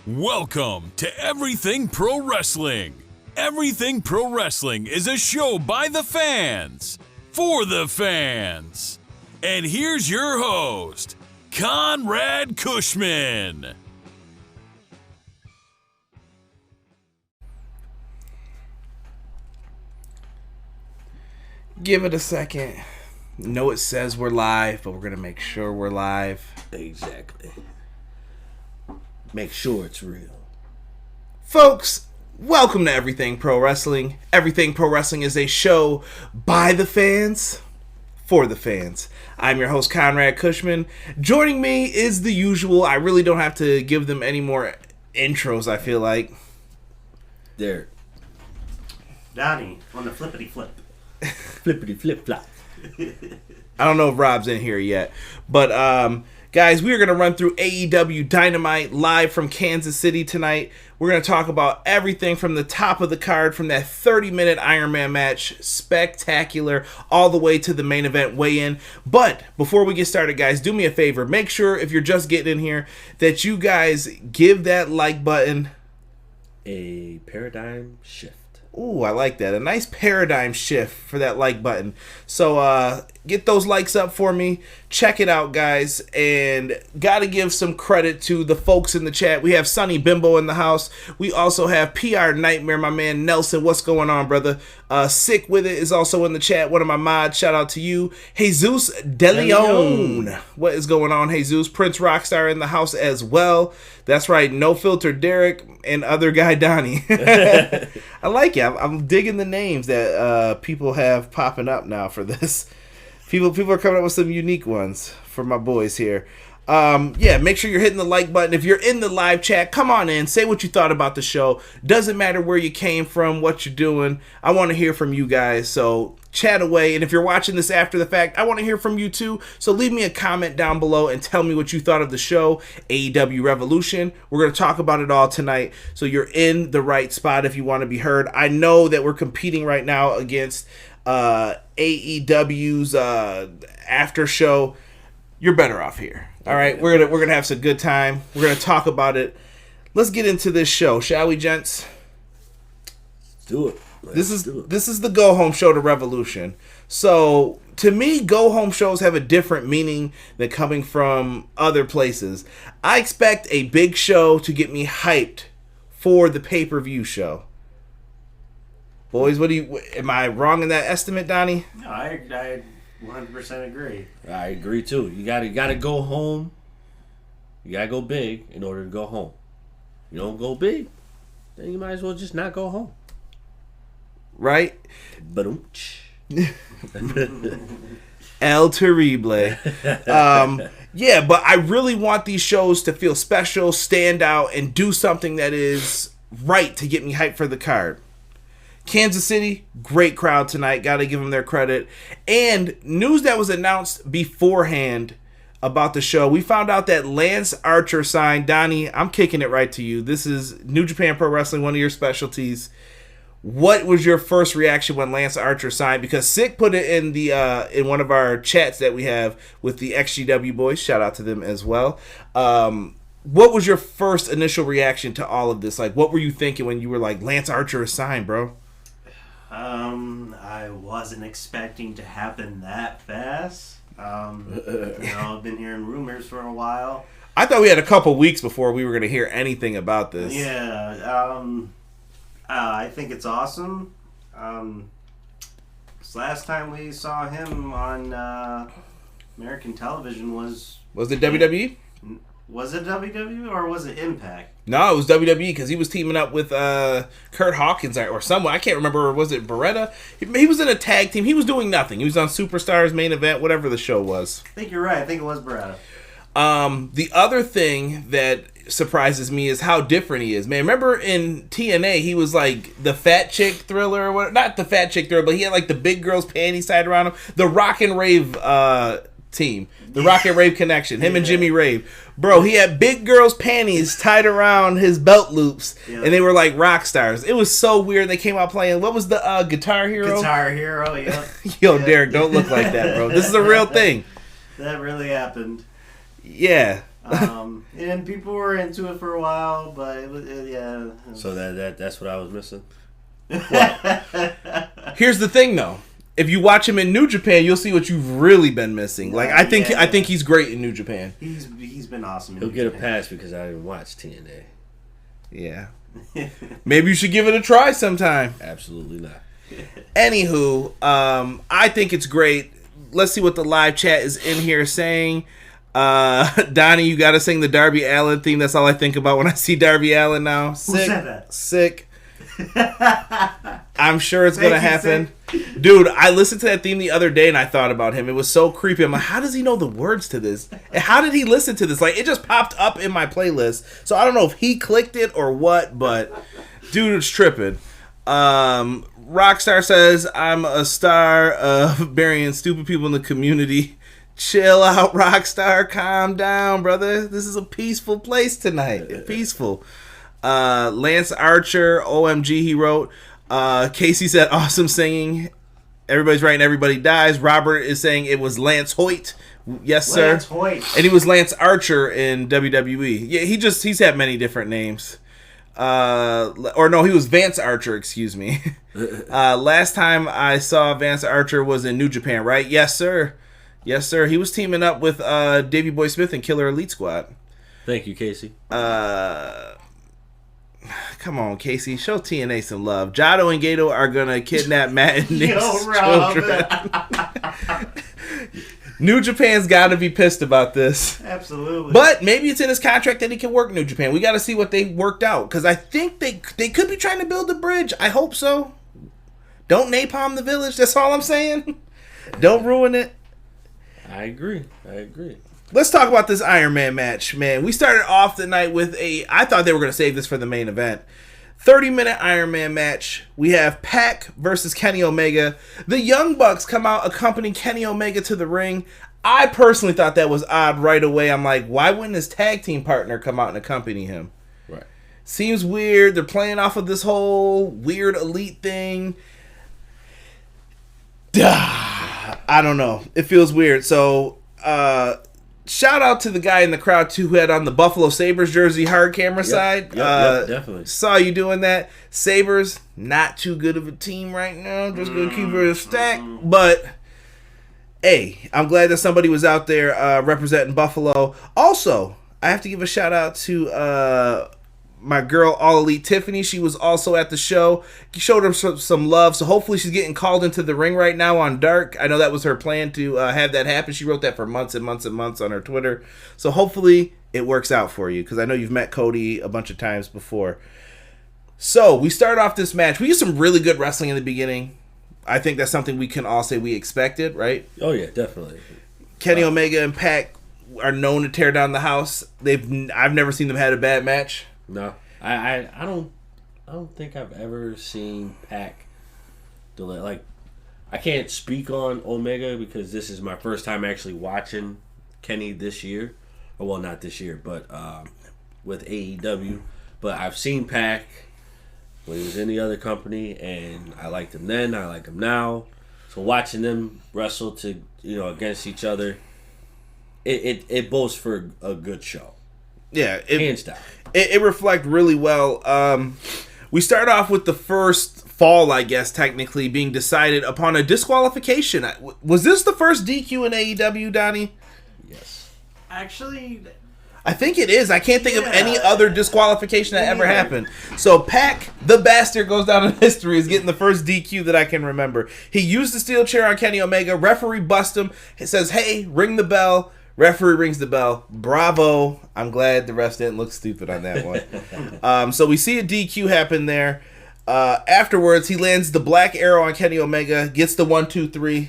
Welcome to Everything Pro Wrestling. Everything Pro Wrestling is a show by the fans, for the fans. And here's your host, Conrad Cushman. Give it a second. No, it says we're live, but we're going to make sure we're live. Exactly. Make sure it's real. Folks, welcome to Everything Pro Wrestling. Everything Pro Wrestling is a show by the fans, for the fans. I'm your host, Conrad Cushman. Joining me is the usual. I really don't have to give them any more intros, I feel like. There. Donnie on the flippity flip. Flippity flip flop. I don't know if Rob's in here yet, but guys, we are going to run through AEW Dynamite live from Kansas City tonight. We're going to talk about everything from the top of the card, from that 30-minute Iron Man match, spectacular, all the way to the main event weigh-in. But before we get started, guys, do me a favor. Make sure, if you're just getting in here, that you guys give that like button A paradigm shift. Ooh, I like that. A nice paradigm shift for that like button. So get those likes up for me. Check it out, guys. And got to give some credit to the folks in the chat. We have Sonny Bimbo in the house. We also have PR Nightmare, my man Nelson. What's going on, brother? Sick With It is also in the chat. One of my mods. Shout out to you. Jesus De Leon. What is going on, Jesus? Prince Rockstar in the house as well. That's right. No Filter Derek and other guy Donnie. I like it. I'm digging the names that people have popping up now for this. People are coming up with some unique ones for my boys here. Make sure you're hitting the like button. If you're in the live chat, come on in. Say what you thought about the show. Doesn't matter where you came from, what you're doing. I want to hear from you guys. So chat away. And if you're watching this after the fact, I want to hear from you too. So leave me a comment down below and tell me what you thought of the show, AEW Revolution. We're going to talk about it all tonight. So you're in the right spot if you want to be heard. I know that we're competing right now against AEW's after show. You're better off here. All right, we're gonna have some good time. We're gonna talk about it. Let's get into this show, shall we, gents? Let's do it. This is the go home show to Revolution. So to me, go home shows have a different meaning than coming from other places. I expect a big show to get me hyped for the pay-per-view show. Boys, am I wrong in that estimate, Donnie? No, I 100% agree. I agree too. You gotta go home. You gotta go big in order to go home. You don't go big, then you might as well just not go home. Right? But El Terrible. But I really want these shows to feel special, stand out, and do something that is right to get me hyped for the card. Kansas City, great crowd tonight. Got to give them their credit. And news that was announced beforehand about the show. We found out that Lance Archer signed. Donnie, I'm kicking it right to you. This is New Japan Pro Wrestling, one of your specialties. What was your first reaction when Lance Archer signed? Because Sick put it in the in one of our chats that we have with the XGW boys. Shout out to them as well. What was your first initial reaction to all of this? Like, what were you thinking when you were like, Lance Archer is signed, bro? I wasn't expecting to happen that fast. I've been hearing rumors for a while. I thought we had a couple weeks before we were going to hear anything about this. Yeah, I think it's awesome. This last time we saw him on American television was it WWE? Was it WWE or was it Impact? No, it was WWE because he was teaming up with Kurt Hawkins or someone. I can't remember. Was it Beretta? He was in a tag team. He was doing nothing. He was on Superstars main event, whatever the show was. I think you're right. I think it was Beretta. The other thing that surprises me is how different he is. Man, remember in TNA, he was like the fat chick Thriller or what? Not the fat chick Thriller, but he had like the big girl's panties tied around him. The Rock and Rave team. The Rock and Rave connection. Him and Jimmy Rave. Bro, he had big girls' panties tied around his belt loops, and they were like rock stars. It was so weird. They came out playing, what was the Guitar Hero? Guitar Hero, yeah. Yo, Derek, don't look like that, bro. This is a real thing. That really happened. Yeah. And people were into it for a while, but it was, yeah. So that's what I was missing. Here's the thing, though. If you watch him in New Japan, you'll see what you've really been missing. Like I think he's great in New Japan. He's been awesome. He'll get a pass because I didn't watch TNA. Yeah. Maybe you should give it a try sometime. Absolutely not. Anywho, I think it's great. Let's see what the live chat is in here saying. Donnie, you got to sing the Darby Allin theme. That's all I think about when I see Darby Allin now. Who said that? Sick. I'm sure it's going to happen. Dude, I listened to that theme the other day and I thought about him. It was so creepy. I'm like, how does he know the words to this? And how did he listen to this? Like, it just popped up in my playlist. So I don't know if he clicked it or what, but dude, it's tripping. Rockstar says, I'm a star of burying stupid people in the community. Chill out, Rockstar. Calm down, brother. This is a peaceful place tonight. Peaceful. Lance Archer, OMG, he wrote. Casey said, awesome singing. Everybody's writing Everybody Dies. Robert is saying it was Lance Hoyt. Yes, sir. Lance Hoyt. And he was Lance Archer in WWE. Yeah, he's had many different names. Or no, he was Vance Archer, excuse me. Last time I saw Vance Archer was in New Japan, right? Yes, sir. Yes, sir. He was teaming up with Davey Boy Smith and Killer Elite Squad. Thank you, Casey. Come on, Casey. Show TNA some love. Jado and Gato are going to kidnap Matt and Nick's children. New Japan's got to be pissed about this. Absolutely. But maybe it's in his contract that he can work New Japan. We got to see what they worked out. Because I think they could be trying to build a bridge. I hope so. Don't napalm the village. That's all I'm saying. Don't ruin it. I agree. Let's talk about this Iron Man match, man. We started off the night with I thought they were going to save this for the main event. 30-minute Iron Man match. We have PAC versus Kenny Omega. The Young Bucks come out, accompany Kenny Omega to the ring. I personally thought that was odd right away. I'm like, why wouldn't his tag team partner come out and accompany him? Right. Seems weird. They're playing off of this whole weird elite thing. I don't know. It feels weird. So, shout out to the guy in the crowd, too, who had on the Buffalo Sabres jersey hard camera side. Yep, definitely. Saw you doing that. Sabres, not too good of a team right now. Just going to keep it a stack. But, hey, I'm glad that somebody was out there representing Buffalo. Also, I have to give a shout out to my girl, All Elite Tiffany. She was also at the show. Showed her some love, so hopefully she's getting called into the ring right now on Dark. I know that was her plan to have that happen. She wrote that for months and months and months on her Twitter. So hopefully it works out for you, because I know you've met Cody a bunch of times before. So we start off this match. We get some really good wrestling in the beginning. I think that's something we can all say we expected, right? Oh yeah, definitely. Kenny Omega and PAC are known to tear down the house. I've never seen them had a bad match. No, I don't think I've ever seen PAC delay. Like, I can't speak on Omega because this is my first time actually watching Kenny this year. Or, well, not this year, but with AEW. But I've seen PAC when he was in the other company, and I liked him then. I like him now. So watching them wrestle against each other, it bodes for a good show. Yeah, hands down. It reflects really well. We start off with the first fall, I guess, technically, being decided upon a disqualification. Was this the first DQ in AEW, Donnie? Yes. Actually, I think it is. I can't think of any other disqualification that ever happened. So PAC, the bastard, goes down in history as getting the first DQ that I can remember. He used the steel chair on Kenny Omega. Referee busts him. He says, hey, ring the bell. Referee rings the bell. Bravo. I'm glad the refs didn't look stupid on that one. So we see a DQ happen there. Afterwards, he lands the black arrow on Kenny Omega, gets the 1-2-3,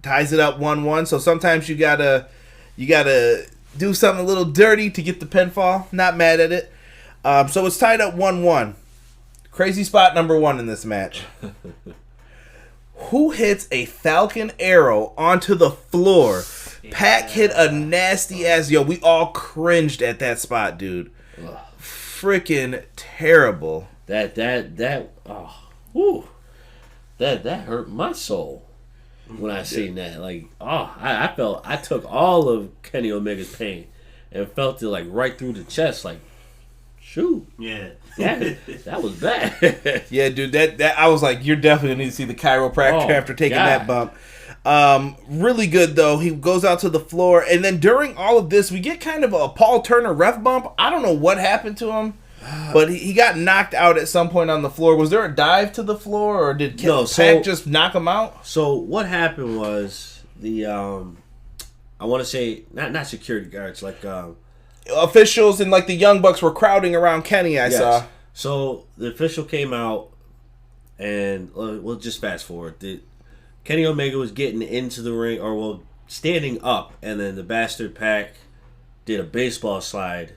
ties it up 1-1. So sometimes you gotta do something a little dirty to get the pinfall. Not mad at it. So it's tied up 1-1. Crazy spot number 1 in this match. Who hits a Falcon arrow onto the floor? PAC hit a nasty ass. Yo, we all cringed at that spot, dude. Freaking terrible. That hurt my soul when I seen that. Like, I felt I took all of Kenny Omega's pain and felt it like right through the chest. Like, shoot, Yeah. that was bad. Yeah, dude, that I was like, you're definitely gonna need to see the chiropractor after taking that bump. Really good though. He goes out to the floor, and then during all of this, we get kind of a Paul Turner ref bump. I don't know what happened to him, but he got knocked out at some point on the floor. Was there a dive to the floor, or did Pac just knock him out? So what happened was the I want to say not security guards, like officials and like the Young Bucks were crowding around Kenny. I saw. So the official came out, and we'll just fast forward. Kenny Omega was getting into the ring, or standing up, and then the bastard Pac did a baseball slide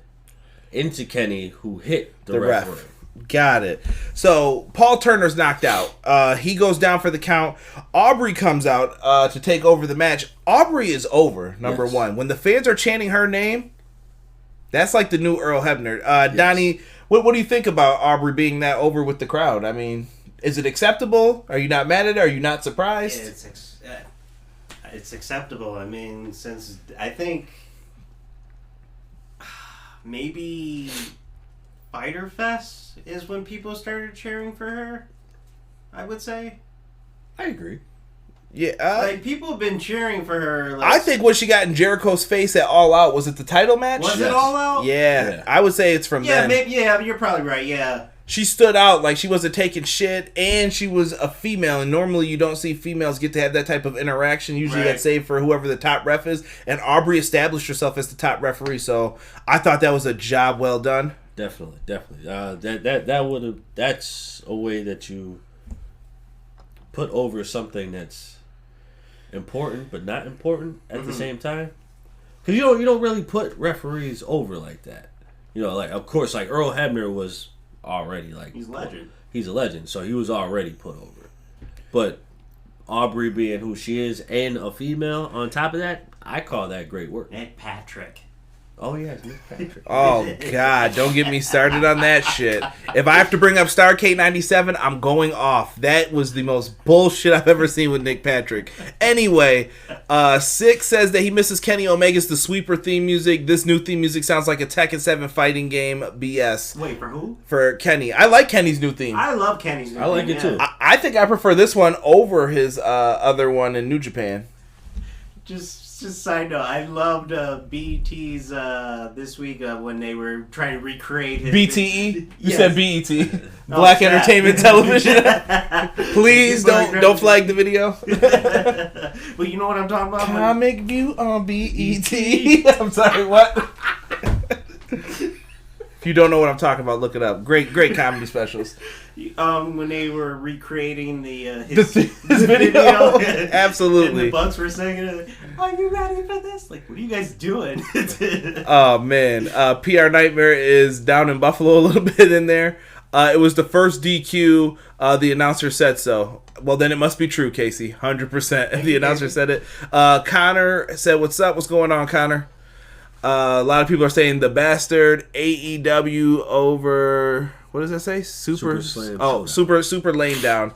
into Kenny, who hit the ref. Got it. So Paul Turner's knocked out. He goes down for the count. Aubrey comes out to take over the match. Aubrey is over, number one. When the fans are chanting her name, that's like the new Earl Hebner. Donnie, what do you think about Aubrey being that over with the crowd? I mean, is it acceptable? Are you not mad at it? Are you not surprised? It's acceptable. I mean, since I think maybe Fighter Fest is when people started cheering for her, I would say. I agree. Yeah, like people have been cheering for her. I think when she got in Jericho's face at All Out, was it the title match? Was it All Out? Yeah, I would say it's from then. Maybe. Yeah, you're probably right. Yeah. She stood out like she wasn't taking shit, and she was a female, and normally you don't see females get to have that type of interaction. Usually that's saved for whoever the top ref is, and Aubrey established herself as the top referee, so I thought that was a job well done. Definitely. That's a way that you put over something that's important but not important at the same time, because you don't really put referees over like that. Like of course, like Earl Hebner was already like he's a legend. He's a legend, so he was already put over. But Aubrey being who she is and a female on top of that, I call that great work. Nick Patrick. Oh yeah, it's Nick Patrick. Oh God, don't get me started on that shit. If I have to bring up Starrcade 97, I'm going off. That was the most bullshit I've ever seen with Nick Patrick. Anyway, Six says that he misses Kenny Omega's The Sweeper theme music. This new theme music sounds like a Tekken 7 fighting game. BS. Wait, for who? For Kenny. I like Kenny's new theme. I love Kenny's new theme. I like it too. I think I prefer this one over his other one in New Japan. Just side note, I loved BET's this week when they were trying to recreate his... BTE? You said BET. Black Entertainment Television. Please don't flag the video. Well, you know what I'm talking about? Comic View on BET. I'm sorry, what? If you don't know what I'm talking about, look it up. Great comedy specials. When they were recreating his video. Absolutely. And the Bucks were singing, "Are you ready for this?" Like, what are you guys doing? Oh man, PR Nightmare is down in Buffalo a little bit in there. It was the first DQ. The announcer said so. Well, then it must be true, Casey. 100%. The announcer said it. Connor said, "What's up? What's going on, Connor?" A lot of people are saying the bastard AEW over. What does that say? Super lane down.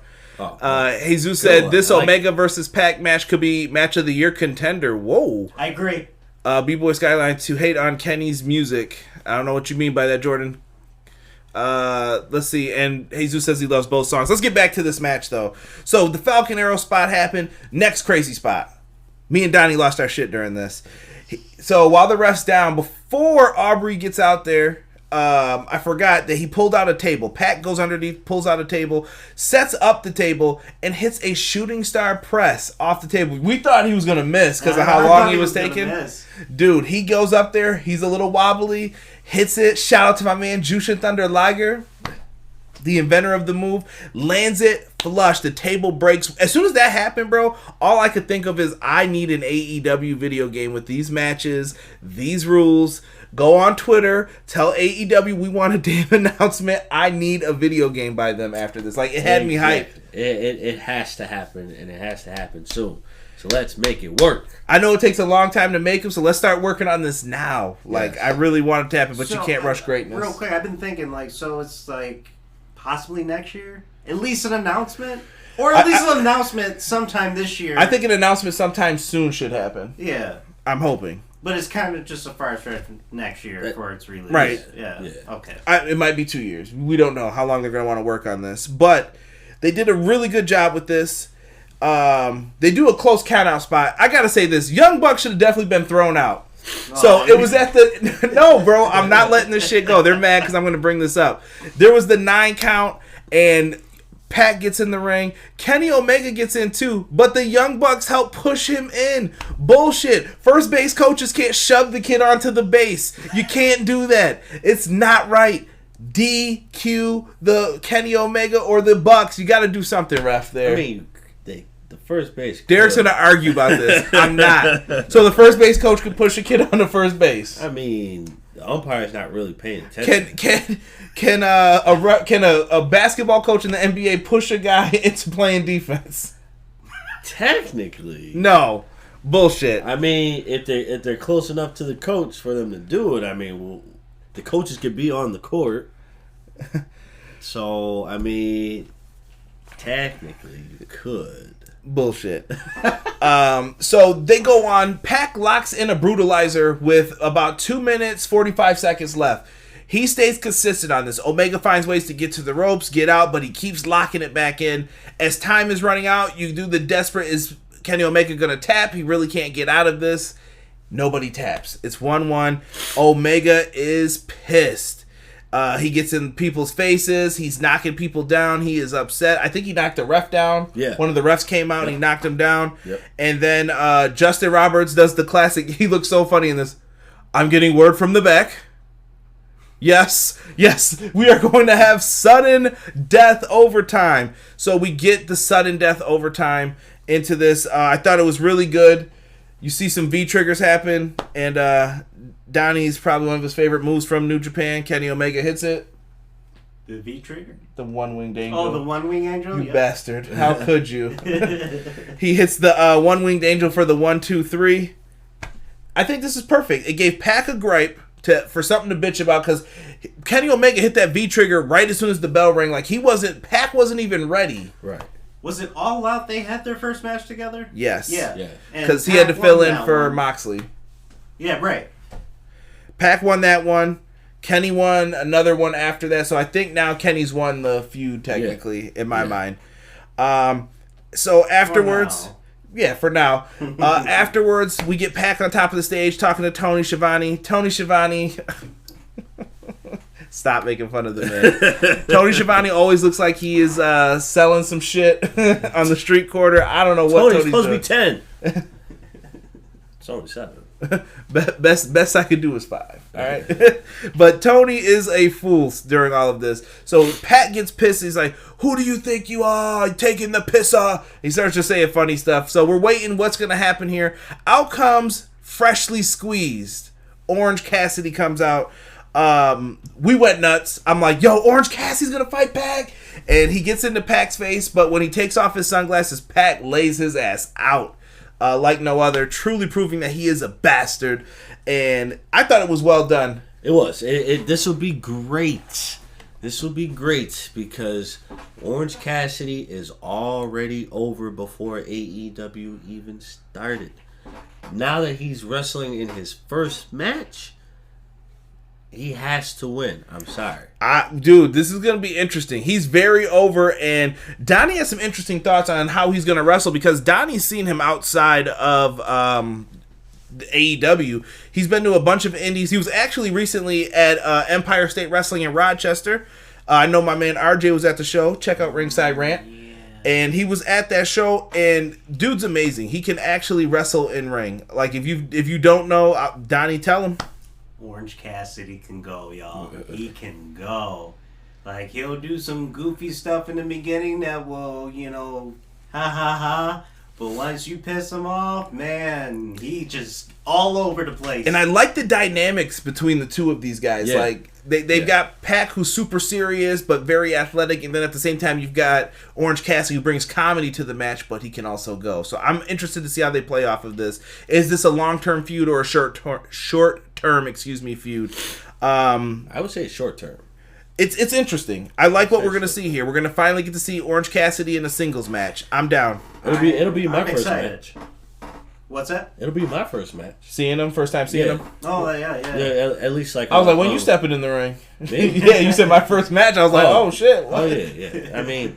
Jesus said this Omega versus Pac match could be match of the year contender. Whoa. I agree. B-Boy Skyline to hate on Kenny's music. I don't know what you mean by that, Jordan. Let's see. And Jesus says he loves both songs. Let's get back to this match, though. So the Falcon Arrow spot happened. Next crazy spot. Me and Donnie lost our shit during this. So while the ref's down, before Aubrey gets out there, I forgot that he pulled out a table. Pac goes underneath, pulls out a table, sets up the table, and hits a shooting star press off the table. We thought he was going to miss because of how long he was taking. Dude, he goes up there. He's a little wobbly, hits it. Shout out to my man, Jushin Thunder Liger, the inventor of the move. Lands it, flush. The table breaks. As soon as that happened, bro, all I could think of is I need an AEW video game with these matches, these rules. Go on Twitter, tell AEW we want a damn announcement. I need a video game by them after this. Like, it had me hyped. It has to happen, and it has to happen soon. So let's make it work. I know it takes a long time to make them, so let's start working on this now. Like, I really want it to happen, but you can't rush greatness. Real quick, I've been thinking, like, so it's like possibly next year? At least an announcement? Or at least an announcement sometime this year. I think an announcement sometime soon should happen. Yeah. I'm hoping. But it's kind of just a far stretch next year for its release. Right. Yeah. Okay. It might be 2 years. We don't know how long they're going to want to work on this. But they did a really good job with this. They do a close count-out spot. I got to say this. Young Bucks should have definitely been thrown out. So it was at the... No, bro. I'm not letting this shit go. They're mad because I'm going to bring this up. There was the 9 count, and PAC gets in the ring. Kenny Omega gets in too, but the Young Bucks help push him in. Bullshit. First base coaches can't shove the kid onto the base. You can't do that. It's not right. DQ the Kenny Omega or the Bucks. You got to do something, ref, there. I mean, the first base. Derek's going to argue about this. I'm not. So the first base coach can push a kid on the first base. I mean, the umpire's not really paying attention. Can a basketball coach in the NBA push a guy into playing defense? Technically, no. Bullshit. I mean, if they're close enough to the coach for them to do it, I mean, well, the coaches could be on the court. So, I mean, technically, you could. Bullshit. So they go on. PAC locks in a brutalizer with about 2 minutes, 45 seconds left. He stays consistent on this. Omega finds ways to get to the ropes, get out, but he keeps locking it back in. As time is running out, you do the desperate, is Kenny Omega going to tap? He really can't get out of this. Nobody taps. It's 1-1. Omega is pissed. He gets in people's faces. He's knocking people down. He is upset. I think he knocked the ref down. Yeah. One of the refs came out and he knocked him down. Yep. And then Justin Roberts does the classic. He looks so funny in this. I'm getting word from the back. Yes, we are going to have sudden death overtime. So we get the sudden death overtime into this. I thought it was really good. You see some V-triggers happen, and Donnie's probably one of his favorite moves from New Japan. Kenny Omega hits it. The V-trigger? The one-winged angel. Oh, the one-winged angel? You bastard. How could you? He hits the one-winged angel for the 1-2-3. I think this is perfect. It gave PAC a gripe for something to bitch about, because Kenny Omega hit that V-trigger right as soon as the bell rang. Like, PAC wasn't even ready. Right. Was it All Out they had their first match together? Yes. Yeah. Because he had to fill in for Moxley. Yeah, right. PAC won that one. Kenny won another one after that. So I think now Kenny's won the feud, technically, in my mind. So afterwards... For now. Afterwards, we get PAC on top of the stage talking to Tony Schiavone. Tony Schiavone... Stop making fun of the man. Tony Schiavone always looks like he is selling some shit on the street corner. I don't know what Tony's supposed doing. to be 10. It's only 7. Best I could do is 5. All right. But Tony is a fool during all of this. So PAC gets pissed. He's like, "Who do you think you are? Taking the piss off." He starts to say funny stuff. So we're waiting. What's going to happen here? Out comes Freshly Squeezed. Orange Cassidy comes out. We went nuts. I'm like, yo, Orange Cassidy's going to fight PAC. And he gets into PAC's face. But when he takes off his sunglasses, PAC lays his ass out. Like no other, truly proving that he is a bastard, and I thought it was well done. It was. This will be great. This will be great because Orange Cassidy is already over before AEW even started. Now that he's wrestling in his first match, he has to win. I'm sorry. Dude, this is going to be interesting. He's very over, and Donnie has some interesting thoughts on how he's going to wrestle, because Donnie's seen him outside of the AEW. He's been to a bunch of indies. He was actually recently at Empire State Wrestling in Rochester. I know my man RJ was at the show. Check out Ringside Rant. And he was at that show, and dude's amazing. He can actually wrestle in ring. Like, if you don't know, Donnie, tell him. Orange Cassidy can go, y'all. He can go. Like, he'll do some goofy stuff in the beginning that will, ha ha ha. But once you piss him off, man, he just all over the place. And I like the dynamics between the two of these guys. Yeah. Like, they've got PAC, who's super serious but very athletic, and then at the same time you've got Orange Cassidy, who brings comedy to the match, but he can also go. So I'm interested to see how they play off of this. Is this a long-term feud or a short-term feud? I would say short term. It's interesting. I like what we're going to see here. We're going to finally get to see Orange Cassidy in a singles match. I'm down. It'll be my first match. What's that? It'll be my first match. Seeing him, first time seeing him. Oh yeah. Yeah, at least like. I was like, when you stepping in the ring? Me? Yeah, you said my first match. I was like, oh shit. What? Oh yeah. I mean,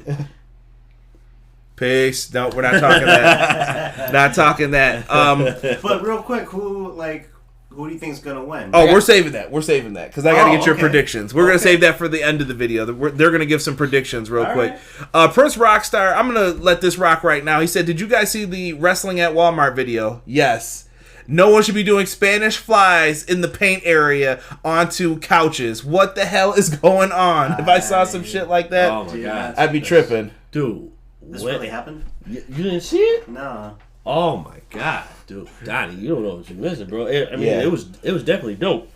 peace. No, we're not talking that. Not talking that. But real quick, who do you think's gonna win? Oh, we're saving that. We're saving that because I got to get your okay. predictions. We're gonna save that for the end of the video. They're gonna give some predictions real All quick. right. Prince Rockstar, I'm gonna let this rock right now. He said, "Did you guys see the wrestling at Walmart video?" Yes. No one should be doing Spanish flies in the paint area onto couches. What the hell is going on? If I saw some shit like that, oh my god, I'd be tripping. dude. This really happened? You didn't see it? No. Oh my god, dude, Donnie, you don't know what you're missing, bro. I mean, Yeah. it was definitely dope,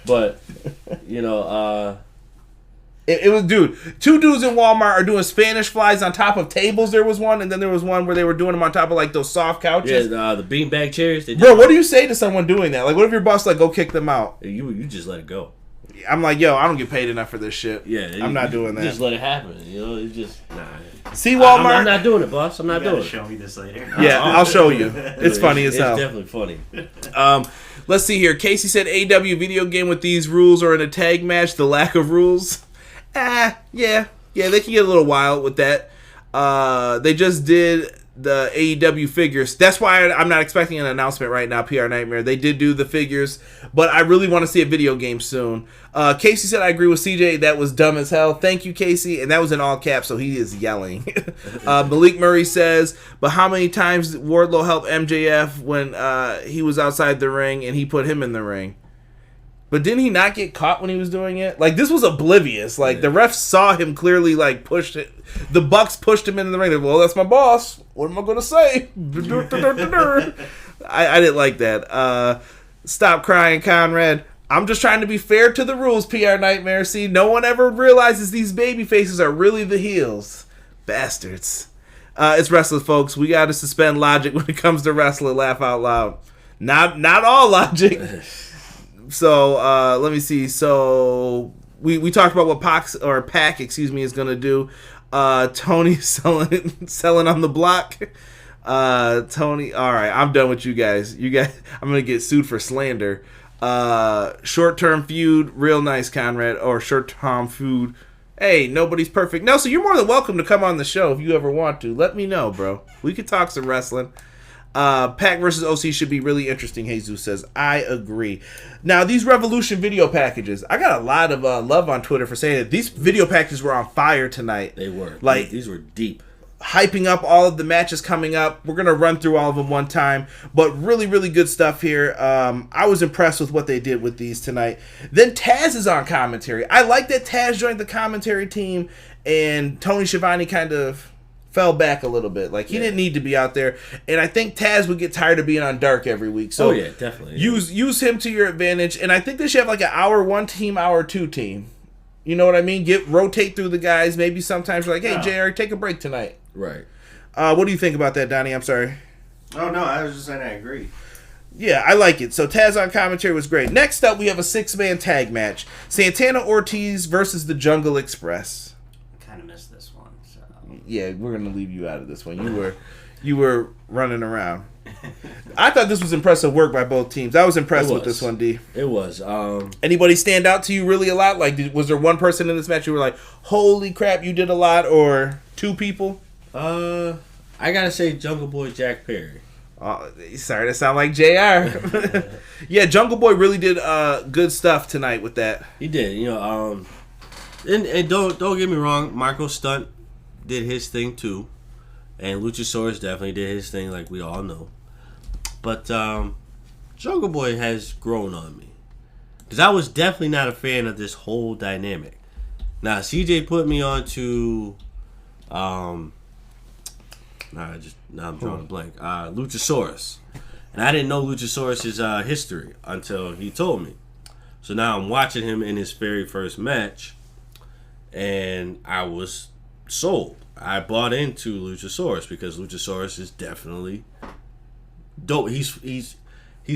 but you know, It was, dude, two dudes in Walmart are doing Spanish flies on top of tables. There was one, and then there was one where they were doing them on top of like those soft couches. the beanbag chairs. Bro, what do you say to someone doing that? Like, what if your boss like, go kick them out? You just let it go. I'm like, yo, I don't get paid enough for this shit. Yeah, I'm not doing that. Just let it happen. You know, it's just nah. See Walmart? I'm not doing it, boss. I'm not You doing gotta it. show me this later. Yeah, I'll show you. It's funny as hell. It's definitely funny. Let's see here. Casey said AEW video game with these rules or in a tag match. The lack of rules. Yeah, they can get a little wild with that. They just did the AEW figures. That's why I'm not expecting an announcement right now, PR Nightmare. They did do the figures, but I really want to see a video game soon. Casey said, I agree with CJ. That was dumb as hell. Thank you, Casey. And that was in all caps, so he is yelling. Malik Murray says, but how many times did Wardlow help MJF when he was outside the ring and he put him in the ring? But didn't he not get caught when he was doing it? Like, this was oblivious. Like, the refs saw him clearly, like, push it. The Bucks pushed him in the ring. They're, well, that's my boss. What am I going to say? I didn't like that. Stop crying, Conrad. I'm just trying to be fair to the rules, PR Nightmare. See, no one ever realizes these baby faces are really the heels. Bastards. It's wrestling, folks. We got to suspend logic when it comes to wrestling. Laugh out loud. Not all logic. So let me see. So we talked about what PAC, is gonna do. Tony selling on the block. Tony, all right, I'm done with you guys. I'm gonna get sued for slander. Short-term feud, real nice, Conrad. Or short-term feud. Hey, nobody's perfect. Nelson, you're more than welcome to come on the show if you ever want to. Let me know, bro. We could talk some wrestling. PAC versus OC should be really interesting, Jesus says. I agree. Now, these Revolution video packages, I got a lot of love on Twitter for saying that these video packages were on fire tonight. They were. Like, these were deep. Hyping up all of the matches coming up. We're going to run through all of them one time, but really, really good stuff here. I was impressed with what they did with these tonight. Then Taz is on commentary. I like that Taz joined the commentary team, and Tony Schiavone kind of fell back a little bit. Like, he didn't need to be out there. And I think Taz would get tired of being on Dark every week. So yeah, definitely. Use him to your advantage. And I think they should have like an hour one team, hour two team. You know what I mean? Rotate through the guys. Maybe sometimes you're like, hey, JR, take a break tonight. Right. What do you think about that, Donnie? I'm sorry. Oh, no, I was just saying I agree. Yeah, I like it. So Taz on commentary was great. Next up, we have a 6-man tag match. Santana Ortiz versus the Jungle Express. Kind of missed this one. So. Yeah, we're gonna leave you out of this one. You were running around. I thought this was impressive work by both teams. I was impressed with this one, D. It was. Anybody stand out to you really a lot? Like, was there one person in this match you were like, holy crap, you did a lot, or two people? I gotta say Jungle Boy Jack Perry. Sorry to sound like JR. Yeah, Jungle Boy really did good stuff tonight with that. He did, you know. And don't get me wrong, Marco Stunt did his thing too, and Luchasaurus definitely did his thing, like we all know. But Jungle Boy has grown on me, because I was definitely not a fan of this whole dynamic. Now CJ put me on to now I'm drawing a blank. Luchasaurus, and I didn't know Luchasaurus' history until he told me. So now I'm watching him in his very first match, and I was sold. I bought into Luchasaurus because Luchasaurus is definitely dope. He's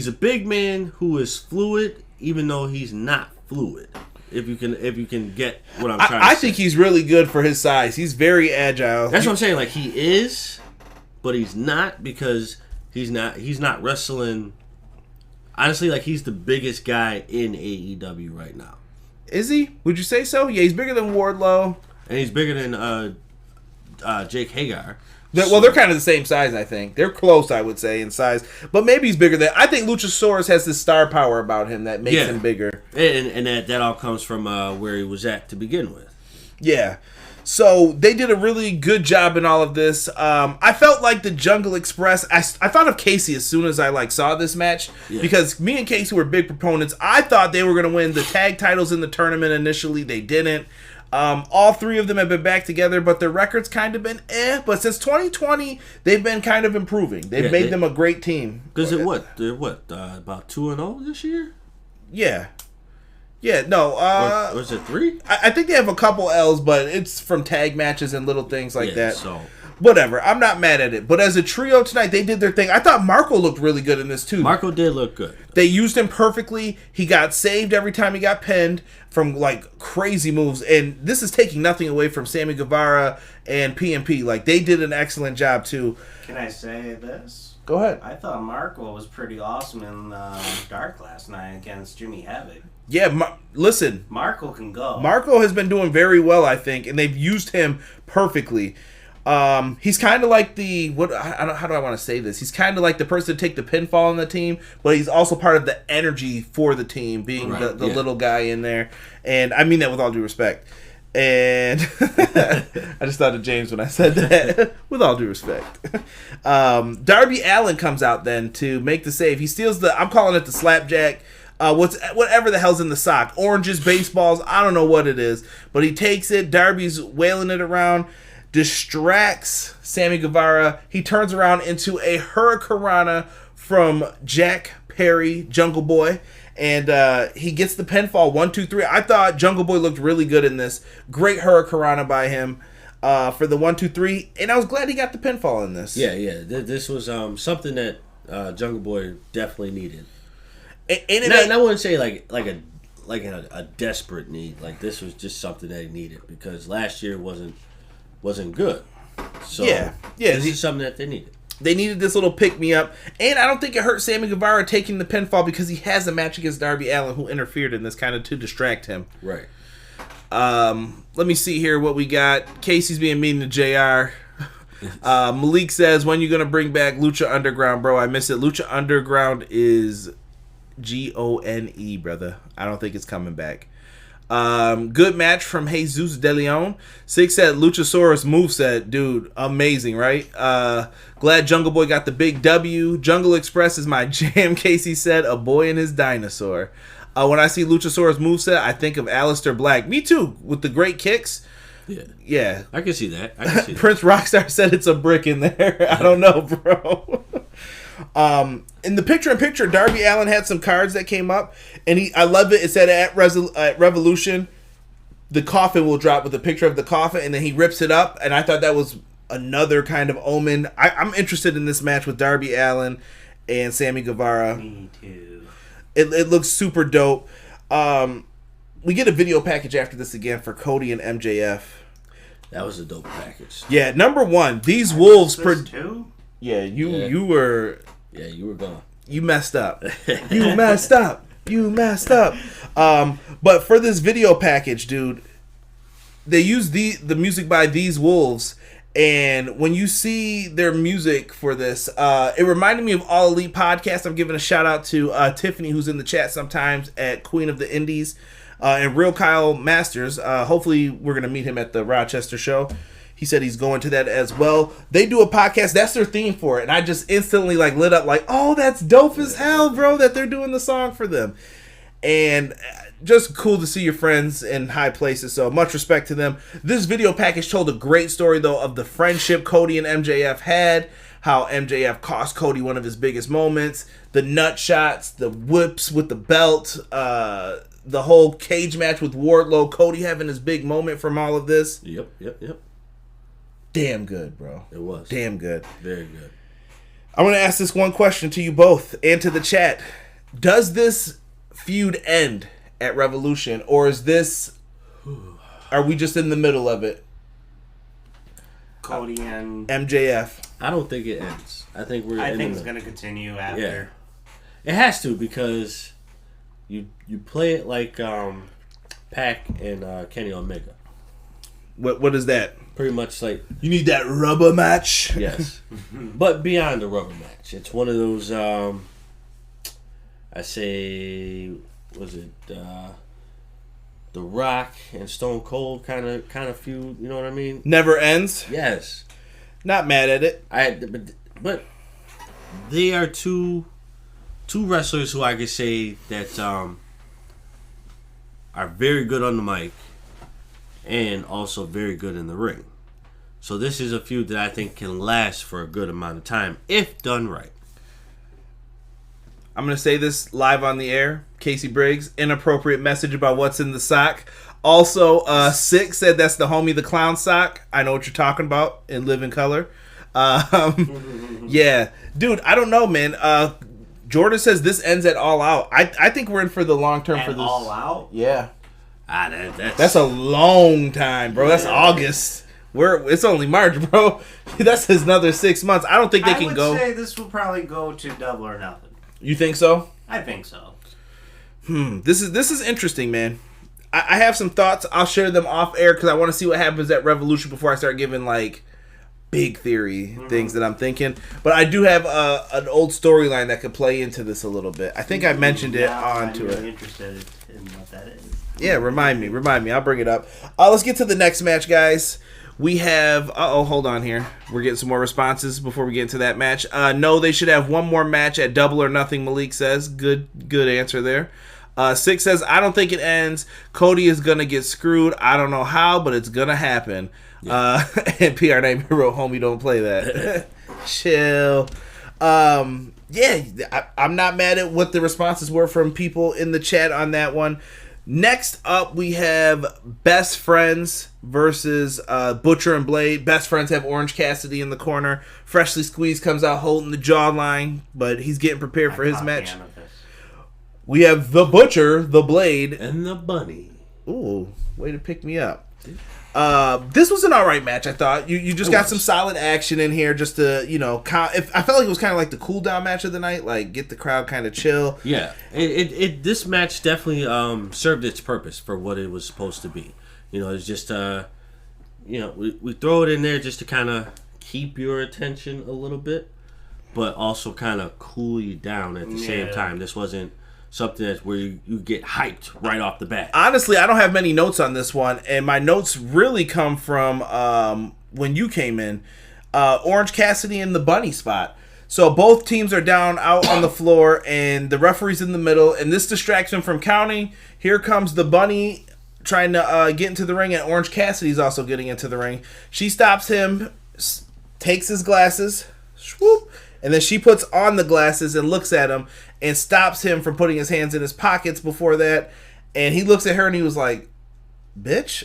a big man who is fluid, even though he's not fluid. If you can get what I'm trying to say. I think he's really good for his size. He's very agile. That's what I'm saying. Like, he is, but he's not, because he's not wrestling. Honestly, like he's the biggest guy in AEW right now. Is he? Would you say so? Yeah, he's bigger than Wardlow. And he's bigger than Jake Hagar. Well, they're kind of the same size, I think. They're close, I would say, in size. But maybe he's bigger than... I think Luchasaurus has this star power about him that makes him bigger. And that all comes from where he was at to begin with. Yeah. So they did a really good job in all of this. I felt like the Jungle Express... I thought of Casey as soon as I saw this match. Yeah. Because me and Casey were big proponents. I thought they were going to win the tag titles in the tournament initially. They didn't. All three of them have been back together, but their record's kind of been But since 2020, they've been kind of improving. They've made them a great team. Because they're about 2-0 this year? Yeah. Yeah, no. Or is it 3? I think they have a couple L's, but it's from tag matches and little things like that. So whatever. I'm not mad at it. But as a trio tonight, they did their thing. I thought Marco looked really good in this, too. Marco did look good. They used him perfectly. He got saved every time he got pinned from, crazy moves. And this is taking nothing away from Sammy Guevara and PMP. They did an excellent job, too. Can I say this? Go ahead. I thought Marco was pretty awesome in Dark last night against Jimmy Havoc. Yeah, listen. Marco can go. Marco has been doing very well, I think, and they've used him perfectly. He's kind of like how do I want to say this? He's kind of like the person to take the pinfall on the team, but he's also part of the energy for the team, being the little guy in there. And I mean that with all due respect. And I just thought of James when I said that. With all due respect. Darby Allin comes out then to make the save. He steals I'm calling it the slapjack. Whatever the hell's in the sock. Oranges, baseballs, I don't know what it is. But he takes it. Darby's wailing it around. Distracts Sammy Guevara. He turns around into a Hurricanrana from Jack Perry, Jungle Boy. And he gets the pinfall 1, 2, 3. I thought Jungle Boy looked really good in this. Great Hurricanrana by him for the 1, 2, 3. And I was glad he got the pinfall in this. Yeah. This was something that Jungle Boy definitely needed. And I wouldn't say like a desperate need. This was just something that he needed because last year wasn't good. So this is something that they needed. They needed this little pick-me-up. And I don't think it hurt Sammy Guevara taking the pinfall because he has a match against Darby Allin who interfered in this kind of to distract him. Right. Let me see here what we got. Casey's being mean to JR. Malik says, when you going to bring back Lucha Underground, bro? I miss it. Lucha Underground is Gone, brother. I don't think it's coming back. Good match from Jesus De Leon. 6 said Luchasaurus moveset. Dude, amazing, right? Glad Jungle Boy got the big W. Jungle Express is my jam, Casey said. A boy and his dinosaur. When I see Luchasaurus moveset, I think of Aleister Black. Me too, with the great kicks. Yeah. I can see that. Prince Rockstar said it's a brick in there. I don't know, bro. In the picture-in-picture, Darby Allin had some cards that came up, and I love it. It said at Revolution, the coffin will drop with a picture of the coffin, and then he rips it up, and I thought that was another kind of omen. I'm interested in this match with Darby Allin and Sammy Guevara. Me too. It looks super dope. We get a video package after this again for Cody and MJF. That was a dope package. Yeah, number one, these wolves... too? Yeah, you were... Yeah, you were gone. You messed up. You messed up. But for this video package, dude, they use the music by These Wolves, and when you see their music for this, it reminded me of All Elite Podcast. I'm giving a shout out to Tiffany, who's in the chat sometimes at Queen of the Indies, and Real Kyle Masters. Hopefully, we're gonna meet him at the Rochester show. He said he's going to that as well. They do a podcast. That's their theme for it. And I just instantly lit up oh, that's dope as hell, bro, that they're doing the song for them. And just cool to see your friends in high places. So much respect to them. This video package told a great story, though, of the friendship Cody and MJF had. How MJF cost Cody one of his biggest moments. The nut shots, the whips with the belt, the whole cage match with Wardlow. Cody having his big moment from all of this. Yep. Damn good, bro. It was. Damn good. Very good. I want to ask this one question to you both and to the chat. Does this feud end at Revolution, or is this... Are we just in the middle of it? Cody and... MJF. I don't think it ends. I think it's going to continue after. Yeah. It has to, because you play it like PAC and Kenny Omega. What is that? Pretty much like... You need that rubber match? Yes. But beyond the rubber match. It's one of those, I say, was it The Rock and Stone Cold kind of feud, you know what I mean? Never ends? Yes. Not mad at it. But they are two wrestlers who I could say that are very good on the mic and also very good in the ring. So this is a feud that I think can last for a good amount of time if done right. I'm going to say this live on the air. Casey Briggs, inappropriate message about what's in the sock. Also, Six said that's the Homie the Clown sock. I know what you're talking about in living color. Yeah. Dude, I don't know, man. Jordan says this ends at All Out. I think we're in for the long term for this. All Out? Yeah. That's a long time, bro. That's August. It's only March, bro. That's another 6 months. I don't think they can go. I would say this will probably go to Double or Nothing. You think so? I think so. This is interesting, man. I have some thoughts. I'll share them off air because I want to see what happens at Revolution before I start giving like big theory things that I'm thinking. But I do have an old storyline that could play into this a little bit. I think I mentioned it onto it. I'm really interested in what that is. Yeah, remind me. I'll bring it up. Let's get to the next match, guys. We have... hold on here. We're getting some more responses before we get into that match. No, they should have one more match at Double or Nothing, Malik says. Good answer there. Six says, I don't think it ends. Cody is going to get screwed. I don't know how, but it's going to happen. Yeah. And PR name wrote, homie, don't play that. Chill. Yeah, I'm not mad at what the responses were from people in the chat on that one. Next up, we have Best Friends versus Butcher and Blade. Best Friends have Orange Cassidy in the corner. Freshly Squeezed comes out holding the jawline, but he's getting prepared for his match. We have the Butcher, the Blade, and the Bunny. Ooh, way to pick me up. This was an alright match, I thought. You just got some solid action in here just to, I felt like it was kind of like the cool down match of the night, like get the crowd kind of chill. Yeah, this match definitely served its purpose for what it was supposed to be. It's just, we throw it in there just to kind of keep your attention a little bit, but also kind of cool you down at the same time. This wasn't something that's where you get hyped right off the bat. Honestly, I don't have many notes on this one, and my notes really come from when you came in. Orange Cassidy in the Bunny spot. So both teams are down out on the floor, and the referee's in the middle, and this distracts him from counting. Here comes the Bunny trying to get into the ring, and Orange Cassidy's also getting into the ring. She stops him, takes his glasses, swoop, and then she puts on the glasses and looks at him and stops him from putting his hands in his pockets before that. And he looks at her and he was like, bitch.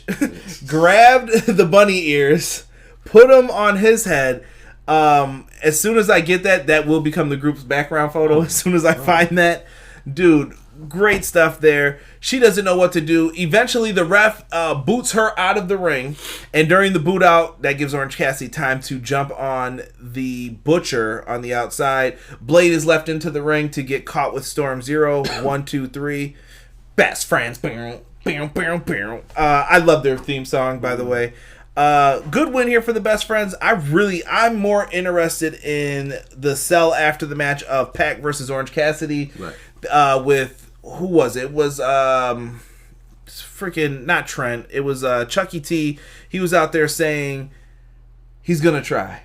Grabbed the bunny ears, put them on his head. As soon as I get that will become the group's background photo. As soon as I find that. Dude, great stuff there. She doesn't know what to do. Eventually, the ref boots her out of the ring. And during the boot out, that gives Orange Cassidy time to jump on the Butcher on the outside. Blade is left into the ring to get caught with Storm Zero. 1, 2, 3. Best Friends. I love their theme song, by the way. Good win here for the Best Friends. I'm more interested in the sell after the match of PAC versus Orange Cassidy. Right. With... Who was it? It was freaking not Trent. It was Chucky T. He was out there saying he's gonna try.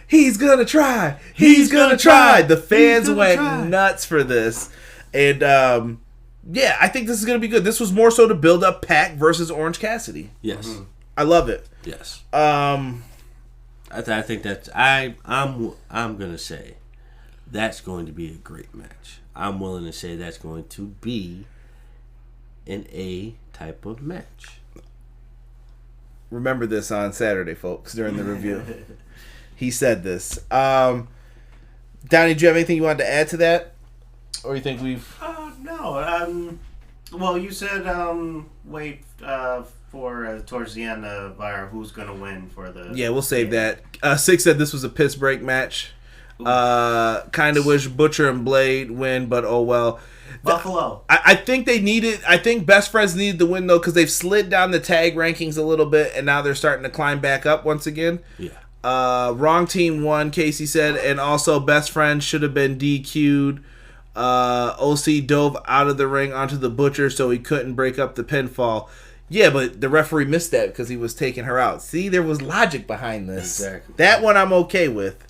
He's gonna try. He's gonna try. The fans went nuts for this, and yeah, I think this is gonna be good. This was more so to build up PAC versus Orange Cassidy. Yes, I love it. Yes. I think that's I'm gonna say that's going to be a great match. I'm willing to say that's going to be an A type of match. Remember this on Saturday, folks, during the review. He said this. Donnie, do you have anything you wanted to add to that? Or you think we've... No. Well, you said wait for towards the end of our who's gonna win for the. Yeah, we'll save that. Six said this was a piss break match. Kind of wish Butcher and Blade win, but oh well. Buffalo. I think they needed. I think Best Friends needed the win though because they've slid down the tag rankings a little bit, and now they're starting to climb back up once again. Yeah. Wrong team won, Casey said, and also Best Friends should have been DQ'd. OC dove out of the ring onto the Butcher, so he couldn't break up the pinfall. Yeah, but the referee missed that because he was taking her out. See, there was logic behind this. Exactly. That one I'm okay with.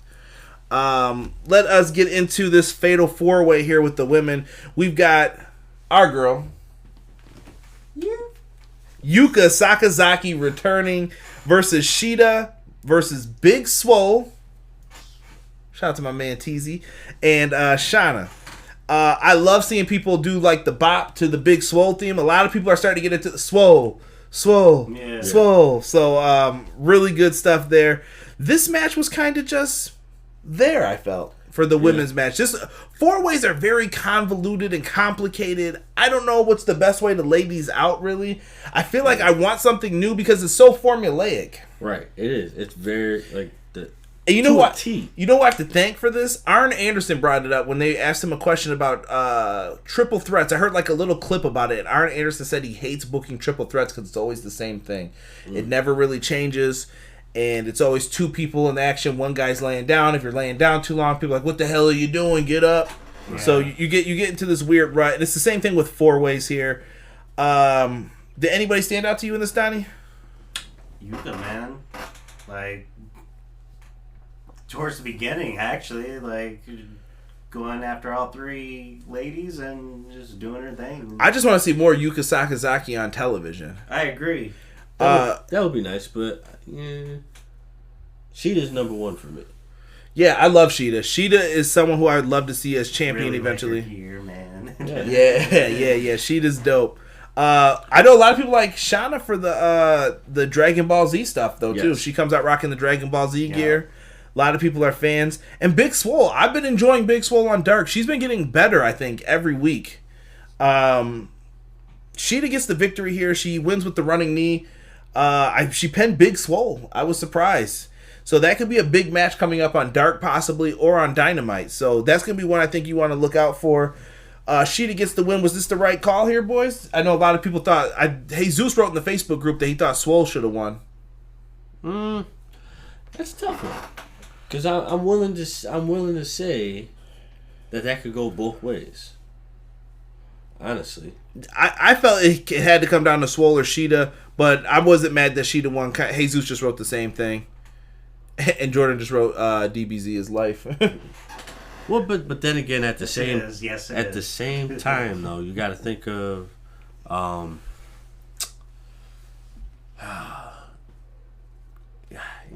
Let us get into this fatal four-way here with the women. We've got our girl, Yuka Sakazaki, returning versus Shida versus Big Swole. Shout out to my man Teasy and Shauna. I love seeing people do like the bop to the Big Swole theme. A lot of people are starting to get into the swole. Yeah. Swole. So really good stuff there. This match was kind of just there, I felt, for the women's match. Just four ways are very convoluted and complicated. I don't know what's the best way to lay these out, really. I feel like I want something new because it's so formulaic. Right. It is. It's very like the. And you know what? T. You know what I have to thank for this? Arn Anderson brought it up when they asked him a question about triple threats. I heard like a little clip about it. And Arn Anderson said he hates booking triple threats because it's always the same thing. It never really changes. And it's always two people in action. One guy's laying down. If you're laying down too long, people are like, what the hell are you doing? Get up. Yeah. So you get into this weird rut. And it's the same thing with four ways here. Did anybody stand out to you in this, Donnie? Yuka, man. Like, towards the beginning, actually. Like, going after all three ladies and just doing her thing. I just want to see more Yuka Sakazaki on television. I agree. That would be nice, but yeah, Sheeta's number one for me. Yeah, I love Shida. Shida is someone who I would love to see as champion really eventually. Like here, man. yeah. Sheeta's dope. I know a lot of people like Shauna for the Dragon Ball Z stuff though too. She comes out rocking the Dragon Ball Z gear. A lot of people are fans. And Big Swole, I've been enjoying Big Swole on Dark. She's been getting better, I think, every week. Shida gets the victory here. She wins with the running knee. She pinned Big Swole. I was surprised. So that could be a big match coming up on Dark possibly or on Dynamite. So that's going to be one I think you want to look out for. Shida gets the win. Was this the right call here, boys? I know a lot of people thought... Jesus wrote in the Facebook group that he thought Swole should have won. That's tough one. Because I'm willing to say that could go both ways. Honestly. I felt it had to come down to Swole or Shida, but I wasn't mad that Shida won. Jesus just wrote the same thing. And Jordan just wrote DBZ is life. Well, but then again, at the same the same time though, you got to think of, you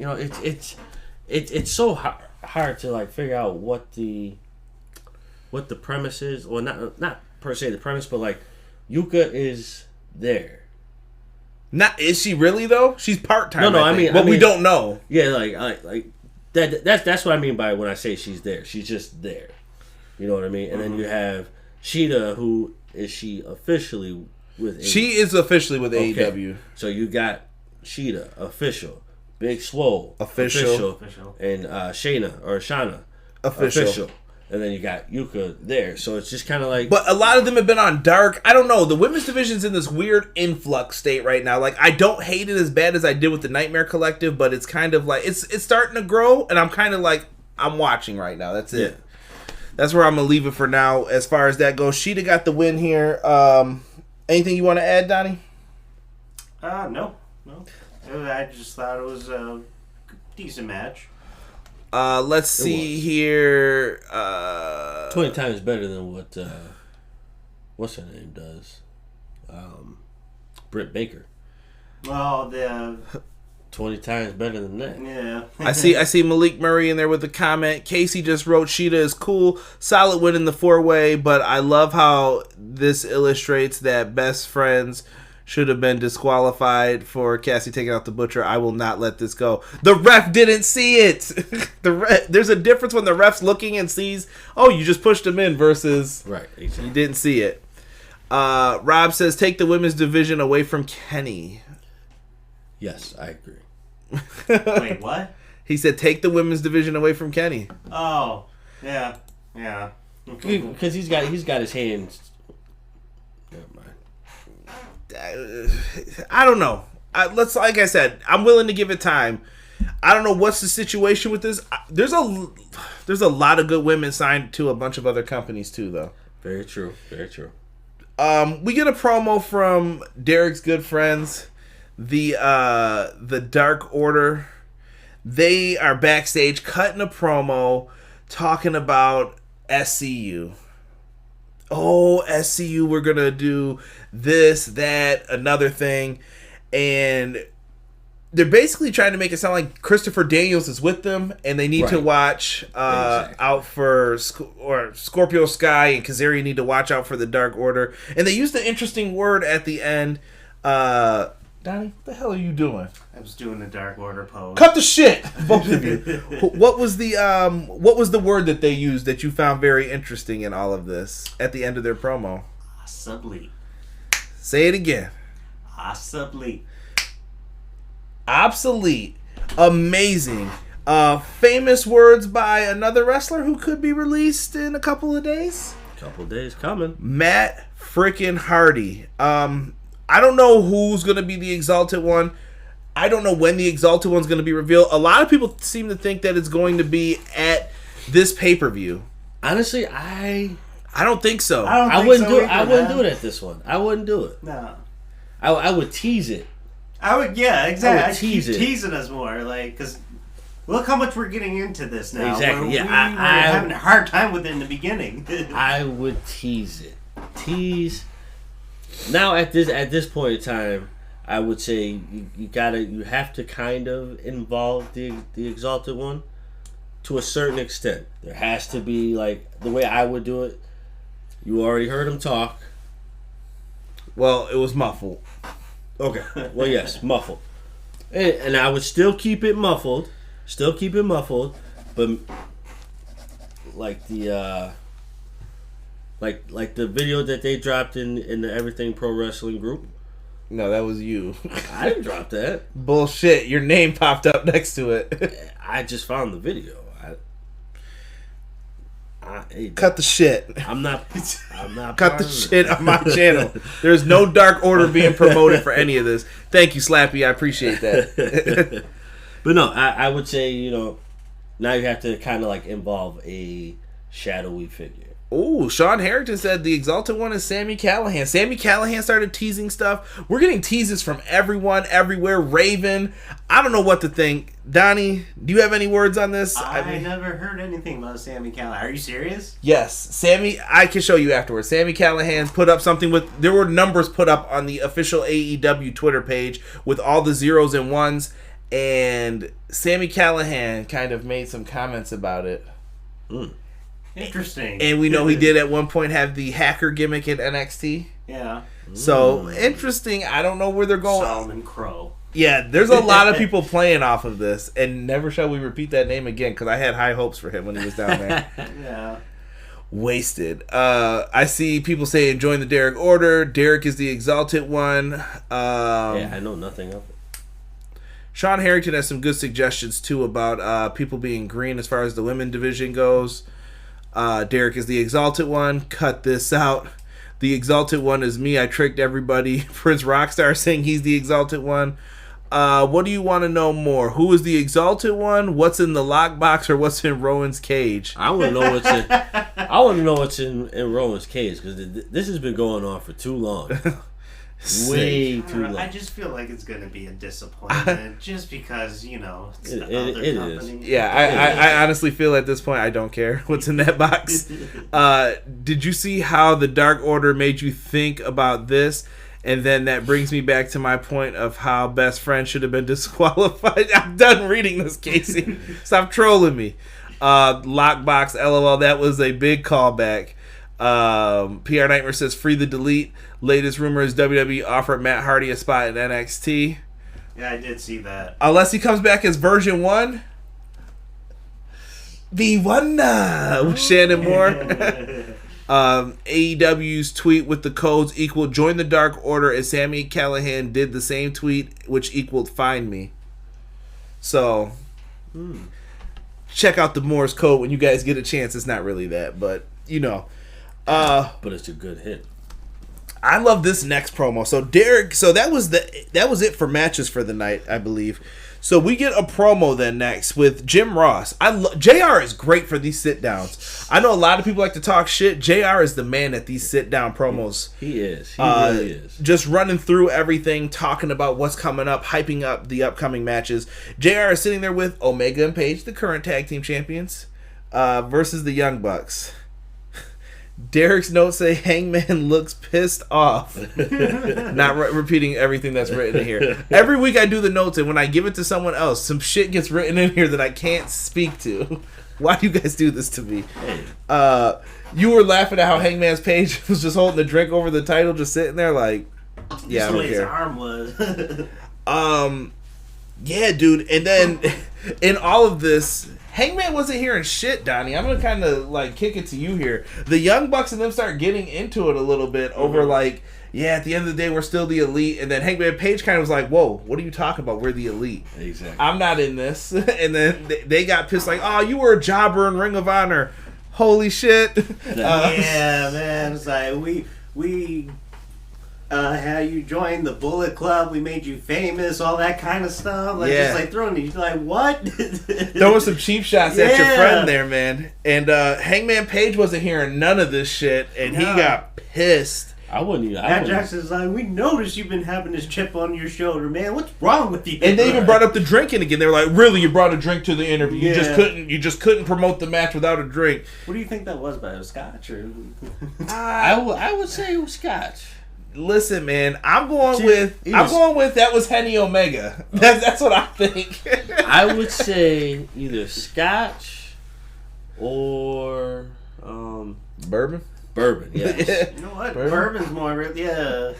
know, it's so hard to like figure out what the premise is, or not per se the premise, but like Yuka is there. Not is she really though? She's part time. No, I mean, we don't know. Yeah, like that's what I mean by when I say she's there. She's just there. You know what I mean? And then you have Shida, who is she officially with? She is officially with AEW. So you got Shida official, Big Swole official, and Shayna official. And then you got Yuka there. So it's just kind of like... But a lot of them have been on Dark. I don't know. The women's division's in this weird influx state right now. Like, I don't hate it as bad as I did with the Nightmare Collective, but it's kind of like... It's starting to grow, and I'm kind of like... I'm watching right now. That's it. Yeah. That's where I'm going to leave it for now as far as that goes. Shida got the win here. Anything you want to add, Donnie? No. I just thought it was a decent match. Let's see here. 20 times better than what what's her name does. Britt Baker. Well, the 20 times better than that. Yeah. I see Malik Murray in there with a comment. Casey just wrote Shida is cool, solid win in the 4-way, but I love how this illustrates that Best Friends should have been disqualified for Cassie taking out the Butcher. I will not let this go. The ref didn't see it. There's a difference when the ref's looking and sees, oh, you just pushed him in versus exactly. You didn't see it. Rob says, take the women's division away from Kenny. Yes, I agree. Wait, what? He said take the women's division away from Kenny. Oh, yeah. Because he's got his hands. Never mind. I don't know. Like I said, I'm willing to give it time. I don't know what's the situation with this. There's a lot of good women signed to a bunch of other companies too, though. Very true. Very true. We get a promo from Derek's good friends, the Dark Order. They are backstage cutting a promo talking about SCU. Oh, SCU, we're going to do this, that, another thing. And they're basically trying to make it sound like Christopher Daniels is with them, and they need to watch out for Scorpio Sky, and Kazarian need to watch out for the Dark Order. And they used the interesting word at the end. Donnie, what the hell are you doing? I was doing the Dark Order pose. Cut the shit, both of you. What was the word that they used that you found very interesting in all of this at the end of their promo? Possibly. Say it again. Possibly. Obsolete. Amazing. Famous words by another wrestler who could be released in a couple of days. Couple of days coming. Matt frickin' Hardy. I don't know who's going to be the Exalted One. I don't know when the Exalted One's going to be revealed. A lot of people seem to think that it's going to be at this pay-per-view. Honestly, I don't think so. I wouldn't do it. I wouldn't do it at this one. I wouldn't do it. No. I would tease it. I would, yeah, exactly. I would tease keep it. teasing us more, like, because look how much we're getting into this now. Exactly, yeah. We were having a hard time with it in the beginning. I would tease it. Tease. Now at this point in time, I would say you have to kind of involve the Exalted One to a certain extent. There has to be, like, the way I would do it. You already heard him talk. Well, it was muffled. Okay. Well, yes, muffled. And I would still keep it muffled. But like the like the video that they dropped in the Everything Pro Wrestling group. No, that was you. I didn't drop that. Bullshit. Your name popped up next to it. I just found the video. Cut the shit. I'm not. Cut the shit on my channel. There's no Dark Order being promoted for any of this. Thank you, Slappy. I appreciate that. But no, I would say, now you have to kind of like involve a shadowy figure. Ooh, Sean Harrington said the Exalted One is Sami Callihan. Sami Callihan started teasing stuff. We're getting teases from everyone, everywhere. Raven. I don't know what to think. Donnie, do you have any words on this? I never heard anything about Sami Callihan. Are you serious? Yes. Sami, I can show you afterwards. Sami Callihan put up something there were numbers put up on the official AEW Twitter page with all the zeros and ones, and Sami Callihan kind of made some comments about it. Interesting. And we know he did at one point have the hacker gimmick at NXT. Yeah. So, interesting. I don't know where they're going. Solomon Crow. Yeah, there's a lot of people playing off of this, and never shall we repeat that name again, because I had high hopes for him when he was down there. Yeah. Wasted. I see people saying join the Derek Order. Derek is the Exalted One. Yeah, I know nothing of it. Sean Harrington has some good suggestions, too, about people being green as far as the women division goes. Derek is the Exalted One. Cut this out. The Exalted One is me. I tricked everybody. Prince Rockstar saying he's the Exalted One. What do you want to know more? Who is the Exalted One? What's in the lockbox, or what's in Rowan's cage? I want to know what's in. I want to know what's in Rowan's cage, because this has been going on for too long. Way too long. I just feel like it's going to be a disappointment, just because it's the other company. Yeah, I honestly feel at this point I don't care what's in that box. Did you see how the Dark Order made you think about this? And then that brings me back to my point of how Best Friend should have been disqualified. I'm done reading this, Casey. Stop trolling me. Lockbox, LOL. That was a big callback. PR Nightmare says free the delete. Latest rumor is WWE offered Matt Hardy a spot in NXT. Yeah, I did see that. Unless he comes back as version 1. The one with Shannon Moore. AEW's tweet with the codes equaled Join the Dark Order, and Sami Callihan did the same tweet, which equaled Find Me. So, check out the Morse code when you guys get a chance. It's not really that, but, you know. But it's a good hit. I love this next promo. So Derek, that was it for matches for the night, I believe. So we get a promo then next with Jim Ross. JR is great for these sit downs. I know a lot of people like to talk shit. JR is the man at these sit down promos. He is. He really is. Just running through everything, talking about what's coming up, hyping up the upcoming matches. JR is sitting there with Omega and PAC, the current tag team champions, versus the Young Bucks. Derek's notes say Hangman looks pissed off. Not repeating everything that's written in here. Every week I do the notes, and when I give it to someone else, some shit gets written in here that I can't speak to. Why do you guys do this to me? You were laughing at how Hangman's Page was just holding the drink over the title, just sitting there like, yeah, I don't care. His arm was. Yeah, dude. And then in all of this, Hangman wasn't hearing shit, Donnie. I'm gonna kind of like kick it to you here. The Young Bucks and them start getting into it a little bit over like, yeah, at the end of the day, we're still the elite. And then Hangman Page kind of was like, whoa, what are you talking about? We're the elite. Exactly. I'm not in this. And then they got pissed like, oh, you were a jobber in Ring of Honor. Holy shit. Yeah, man. It's like we had you join the Bullet Club. We made you famous. All that kind of stuff. Like just like throwing you like what? Throwing some cheap shots at your friend there, man. And Hangman Page wasn't hearing none of this shit, and he got pissed. I wouldn't even. Matt Jackson's like, we noticed you've been having this chip on your shoulder, man. What's wrong with you? And they even brought up the drinking again. They were like, "Really, you brought a drink to the interview? You just couldn't promote the match without a drink." What do you think that was? By a scotch or? I would say it was scotch. Listen, man, I'm going with that was Kenny Omega. That's what I think. I would say either scotch or bourbon. Bourbon, yes. You know what? Bourbon's more, yeah.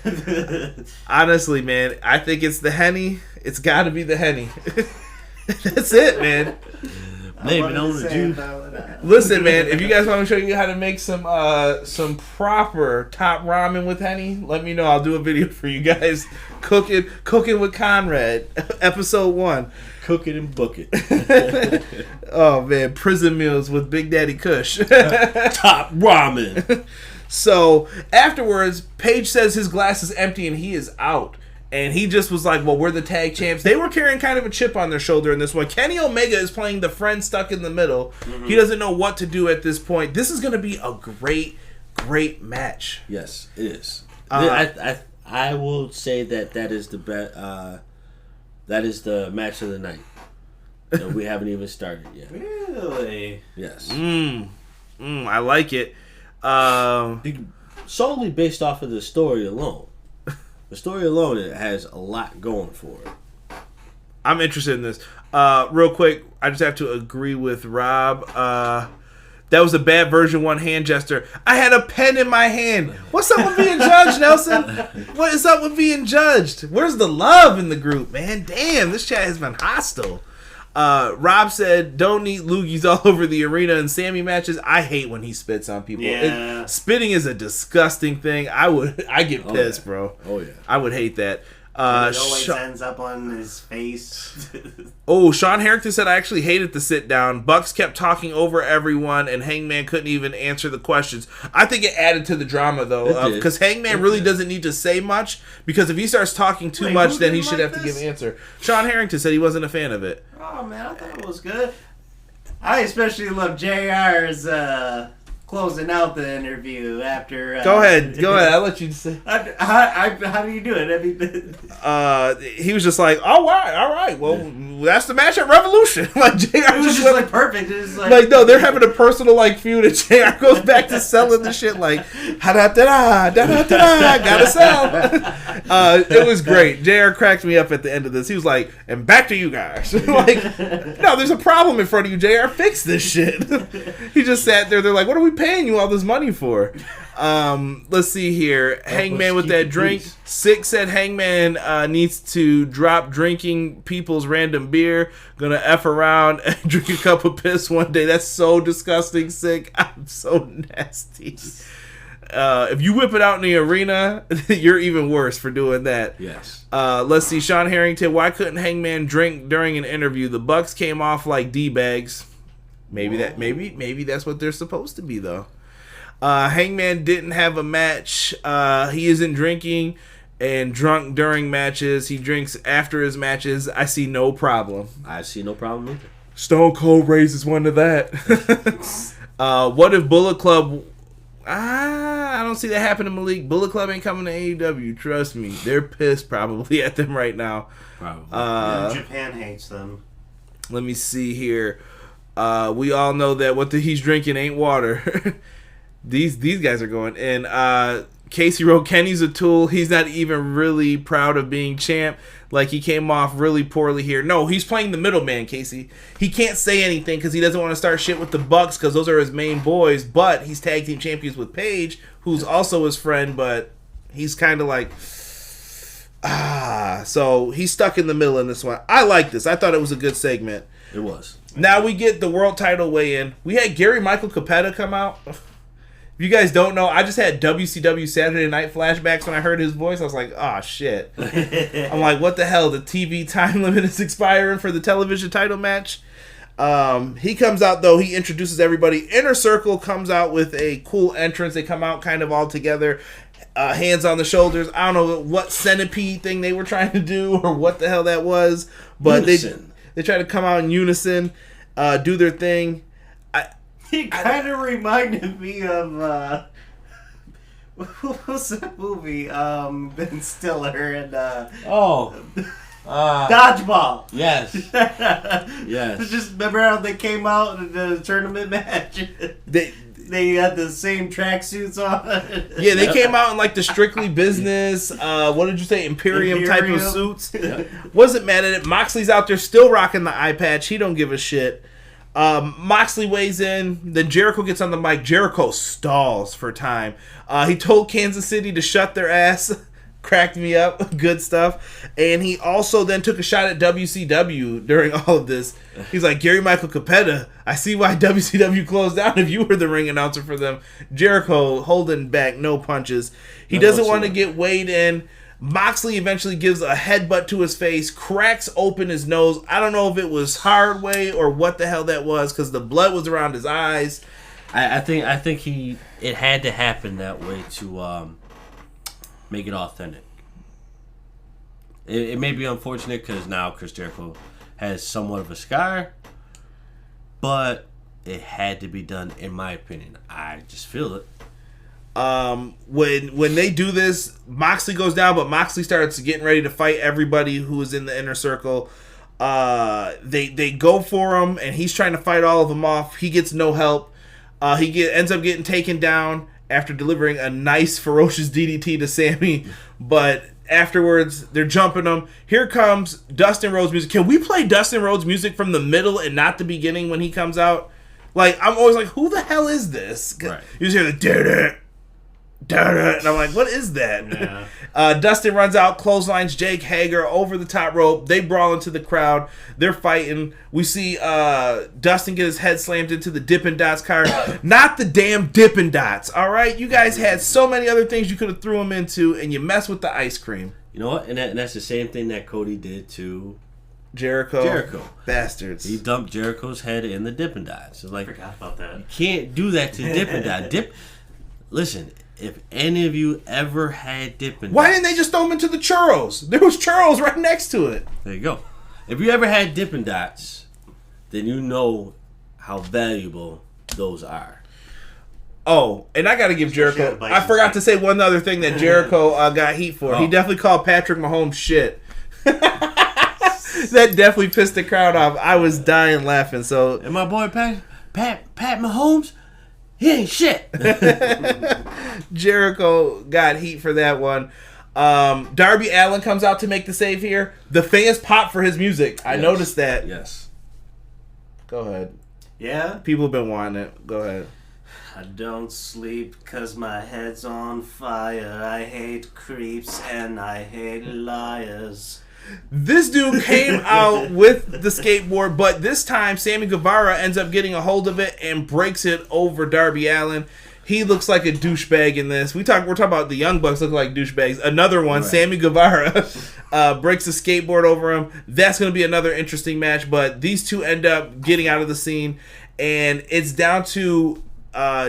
Honestly, man, I think it's the Henny. It's got to be the Henny. That's it, man. Maybe on the juice. Listen, man, if you guys want me to show you how to make some proper top ramen with Henny, let me know. I'll do a video for you guys. Cooking with Conrad, episode 1. Cook it and book it. Oh man, prison meals with Big Daddy Kush. Top ramen. So afterwards, Paige says his glass is empty and he is out. And he just was like, well, we're the tag champs. They were carrying kind of a chip on their shoulder in this one. Kenny Omega is playing the friend stuck in the middle. Mm-hmm. He doesn't know what to do at this point. This is going to be a great, great match. Yes, it is. I will say that is the best. That is the match of the night. And we haven't even started yet. Really? Yes. I like it. Solely based off of the story alone. The story alone, it has a lot going for it. I'm interested in this. Real quick, I just have to agree with Rob. That was a bad version 1 hand gesture. I had a pen in my hand. What's up with being judged, Nelson? What is up with being judged? Where's the love in the group, man? Damn, this chat has been hostile. Rob said, don't eat loogies all over the arena in Sammy matches. I hate when he spits on people. Yeah. Spitting is a disgusting thing. I get pissed, bro. Oh, yeah. I would hate that. It always ends up on his face. Sean Harrington said, I actually hated the sit down. Bucks kept talking over everyone, and Hangman couldn't even answer the questions. I think it added to the drama, though, because Hangman really doesn't need to say much, because if he starts talking too much, then he should have to give an answer. Sean Harrington said he wasn't a fan of it. Oh, man, I thought it was good. I especially love JR's closing out the interview after. Go ahead. I'll let you say. How do you do it? I mean, he was just like, all right. Well, that's the match at Revolution. Like JR it was just like perfect. It was like no, they're having a personal like feud, and JR goes back to selling the shit like gotta sell. It was great. JR cracked me up at the end of this. He was like, and back to you guys. Like, no, there's a problem in front of you, JR. Fix this shit. He just sat there. They're like, what are we paying you all this money for? Let's see here. Hangman with that drink. Six said Hangman needs to drop drinking people's random beer. Gonna F around and drink a cup of piss one day. That's so disgusting, Sick. I'm so nasty. If you whip it out in the arena, you're even worse for doing that. Yes. Let's see. Sean Harrington. Why couldn't Hangman drink during an interview? The Bucks came off like D-bags. Maybe that's what they're supposed to be, though. Hangman didn't have a match. He isn't drinking and drunk during matches. He drinks after his matches. I see no problem. I see no problem either. Stone Cold raises one to that. What if Bullet Club... I don't see that happening, Malik. Bullet Club ain't coming to AEW. Trust me. They're pissed probably at them right now. Probably. Japan hates them. Let me see here. We all know that what he's drinking ain't water. These guys are going. And Casey wrote, Kenny's a tool. He's not even really proud of being champ. Like, he came off really poorly here. No, he's playing the middleman, Casey. He can't say anything because he doesn't want to start shit with the Bucks because those are his main boys. But he's tag team champions with Paige, who's also his friend, but he's kind of like... So he's stuck in the middle in this one. I like this. I thought it was a good segment. It was. Now we get the world title weigh-in. We had Gary Michael Capetta come out. If you guys don't know, I just had WCW Saturday Night flashbacks when I heard his voice. I was like, oh, shit. I'm like, what the hell? The TV time limit is expiring for the television title match. He comes out, though. He introduces everybody. Inner Circle comes out with a cool entrance. They come out kind of all together. Hands on the shoulders. I don't know what centipede thing they were trying to do or what the hell that was. But they try to come out in unison, do their thing. He kind of reminded me of what was that movie? Ben Stiller and Dodgeball. Yes. Yes. Just remember how they came out in the tournament match? They had the same tracksuits on. Yeah, they came out in like the Strictly Business, what did you say, Imperium type of suits. Yeah. Wasn't mad at it. Moxley's out there still rocking the eye patch. He don't give a shit. Moxley weighs in. Then Jericho gets on the mic. Jericho stalls for time. He told Kansas City to shut their ass. Cracked me up. Good stuff. And he also then took a shot at WCW during all of this. He's like, Gary Michael Capetta, I see why WCW closed down if you were the ring announcer for them. Jericho holding back, no punches. He doesn't want to get weighed in. Moxley eventually gives a headbutt to his face, cracks open his nose. I don't know if it was hard way or what the hell that was because the blood was around his eyes. I think it had to happen that way to make it authentic. It may be unfortunate because now Chris Jericho has somewhat of a scar, but it had to be done, in my opinion. I just feel it. When they do this, Moxley goes down, but Moxley starts getting ready to fight everybody who is in the Inner Circle. They go for him, and he's trying to fight all of them off. He gets no help. He ends up getting taken down after delivering a nice ferocious DDT to Sammy, but afterwards they're jumping him. Here comes Dustin Rhodes music. Can we play Dustin Rhodes music from the middle and not the beginning when he comes out? Like, I'm always like, who the hell is this? Right. You just hear the da-da, da-da, and I'm like, what is that? Yeah. Dustin runs out, clotheslines Jake Hager over the top rope. They brawl into the crowd. They're fighting. We see Dustin get his head slammed into the Dippin' Dots car. Not the damn Dippin' Dots, all right? You guys had so many other things you could have threw him into, and you messed with the ice cream. You know what? And that's the same thing that Cody did to Jericho. Bastards. He dumped Jericho's head in the Dippin' Dots. So, like, I forgot about that. You can't do that to Dippin' Dot. Listen, if any of you ever had Dippin' Dots... Why didn't they just throw them into the churros? There was churros right next to it. There you go. If you ever had Dippin' Dots, then you know how valuable those are. Oh, and I got to give Jericho... I forgot to say one other thing that Jericho got heat for. He definitely called Patrick Mahomes shit. That definitely pissed the crowd off. I was dying laughing. So, and my boy Pat Mahomes, he ain't shit. Jericho got heat for that one. Darby Allin comes out to make the save here. The fans pop for his music. I noticed that. Yes. Go ahead. Yeah? People have been wanting it. Go ahead. I don't sleep 'cause my head's on fire. I hate creeps and I hate liars. This dude came out with the skateboard, but this time Sammy Guevara ends up getting a hold of it and breaks it over Darby Allin. He looks like a douchebag in this. We're talking about the Young Bucks look like douchebags. Another one, right. Sammy Guevara breaks a skateboard over him. That's going to be another interesting match, but these two end up getting out of the scene, and it's down to